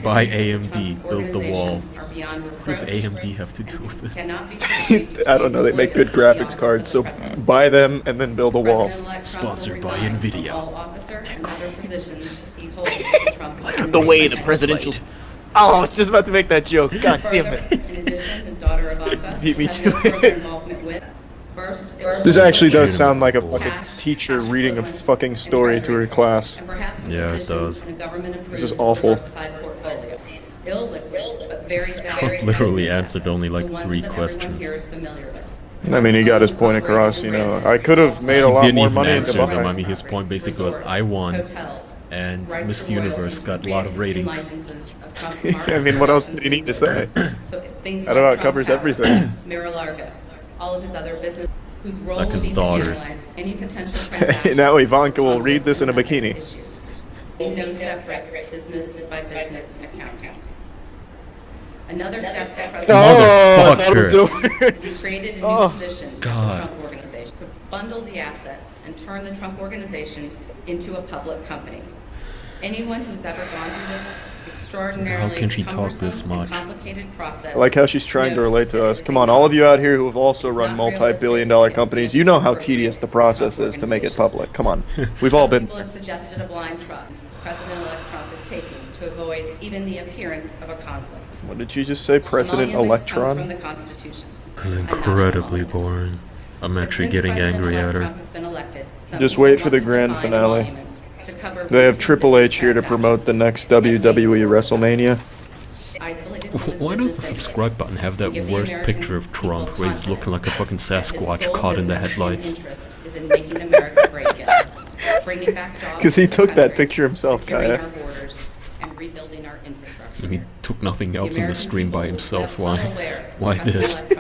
S8: Buy AMD, build the wall. What does AMD have to do with it?
S1: I don't know, they make good graphics cards, so buy them and then build a wall.
S8: Sponsored by NVIDIA.
S1: The way the presidential... Oh, I was just about to make that joke. God damn it. Beat me to it. This actually does sound like a fucking teacher reading a fucking story to her class.
S8: Yeah, it does.
S1: This is awful.
S8: Literally answered only like 3 questions.
S1: I mean, he got his point across, you know. I could have made a lot more money in
S8: He didn't even answer them. I
S1: Dubai.
S8: mean, his point basically was, I won, and Miss Universe got a lot of ratings.
S1: I mean, what else did he need to say? I don't know, it covers everything.
S15: All of his other business, whose role
S8: Like
S15: will
S8: his
S15: be
S8: daughter.
S15: to analyze any potential transaction.
S1: Now Ivanka will read this in a bikini.
S15: No separate business by business accounting. Another step that
S1: Oh, I thought it was
S8: Motherfucker.
S1: over.
S15: is he created a new position at the
S8: God.
S15: Trump Organization to bundle the assets and turn the Trump Organization into a public company. Anyone who's ever gone through this extraordinarily
S8: How can she talk
S15: cumbersome
S8: this
S15: and
S8: much?
S15: complicated process.
S1: I like how she's trying to relate to us. Come on, all of you out here who have also run multi-billion-dollar companies, you know how tedious the process is to make it public. Come on, we've all been.
S15: People have suggested a blind trust President-elect Trump is taking to avoid even the appearance of a conflict.
S1: What did you just say, President Electron?
S15: From the Constitution.
S8: This is incredibly boring. I'm actually getting angry at her.
S1: Just wait for the grand finale. They have Triple H here to promote the next WWE WrestleMania.
S8: Why does the subscribe button have that worst picture of Trump where he's looking like a fucking Sasquatch caught in the headlights?
S1: Because he took that picture himself, Kaya.
S8: He took nothing else in the stream by himself. Why? Why this?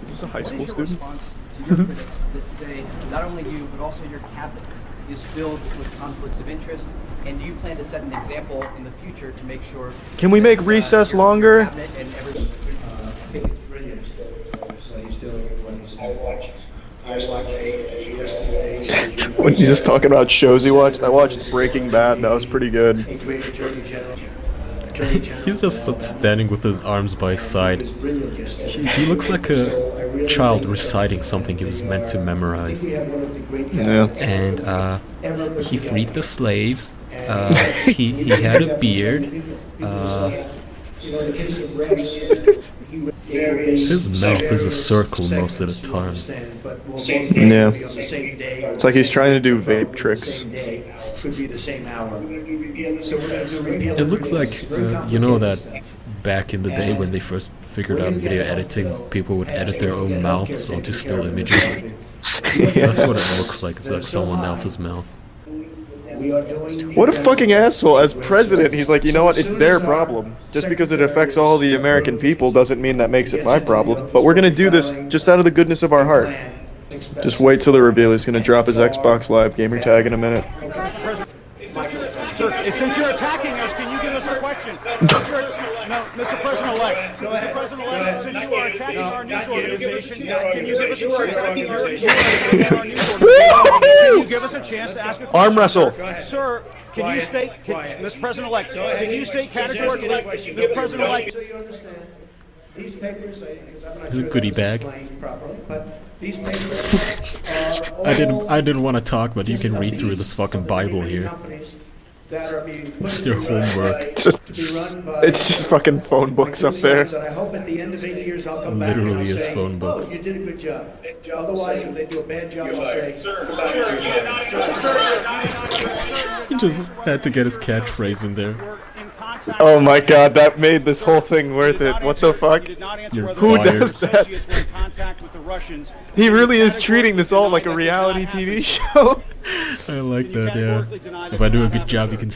S1: Is this a high school student?
S12: That say not only you but also your cabinet is filled with conflicts of interest, and do you plan to set an example in the future to make sure?
S1: Can we make recess longer?
S12: And every
S11: I think it's brilliant that he's doing it when he's I watched yesterday.
S1: When he's just talking about shows he watched, I watched Breaking Bad. That was pretty good.
S8: He's just standing with his arms by his side. He looks like a child reciting something he was meant to memorize.
S1: Yeah.
S8: And he freed the slaves. He had a beard. His mouth is a circle most of the time.
S1: Yeah. It's like he's trying to do vape tricks.
S8: It looks like, you know that back in the day when they first figured out video editing, people would edit their own mouths onto still images. That's what it looks like. It's like someone else's mouth.
S1: What a fucking asshole. As president, he's like, you know what, it's their problem. Just because it affects all the American people doesn't mean that makes it my problem. But we're gonna do this just out of the goodness of our heart. Just wait till the reveal. He's gonna drop his Xbox Live gamer tag in a minute.
S13: Sir, since you're attacking us, can you give us a question? No, Mr. President-elect. Mr. President-elect, since you are attacking our news organization, can you give us a chance? Can you give us a chance to ask a question?
S1: Arm wrestle.
S13: Sir, can you state, Mr. President-elect, can you state categorically, Mr. President-elect?
S11: These papers,
S8: Is it a goodie bag? I didn't want to talk, but you can read through this fucking Bible here.
S11: that are being put
S8: It's
S11: in
S8: your
S11: the
S8: homework.
S11: website to be run by
S1: It's just fucking phone books up there.
S11: and I hope at the end of 8 years I'll come back
S8: Literally
S11: and I'll
S8: his
S11: say,
S8: phone books.
S11: oh, you did a good job. Otherwise, if they do a bad job, I'll say,
S8: He just had to get his catchphrase in there.
S1: Oh my god, that made this whole thing worth it. What the fuck? Who does that? He really is treating this all like a reality TV show.
S8: I like that, yeah. If I do a good job, you can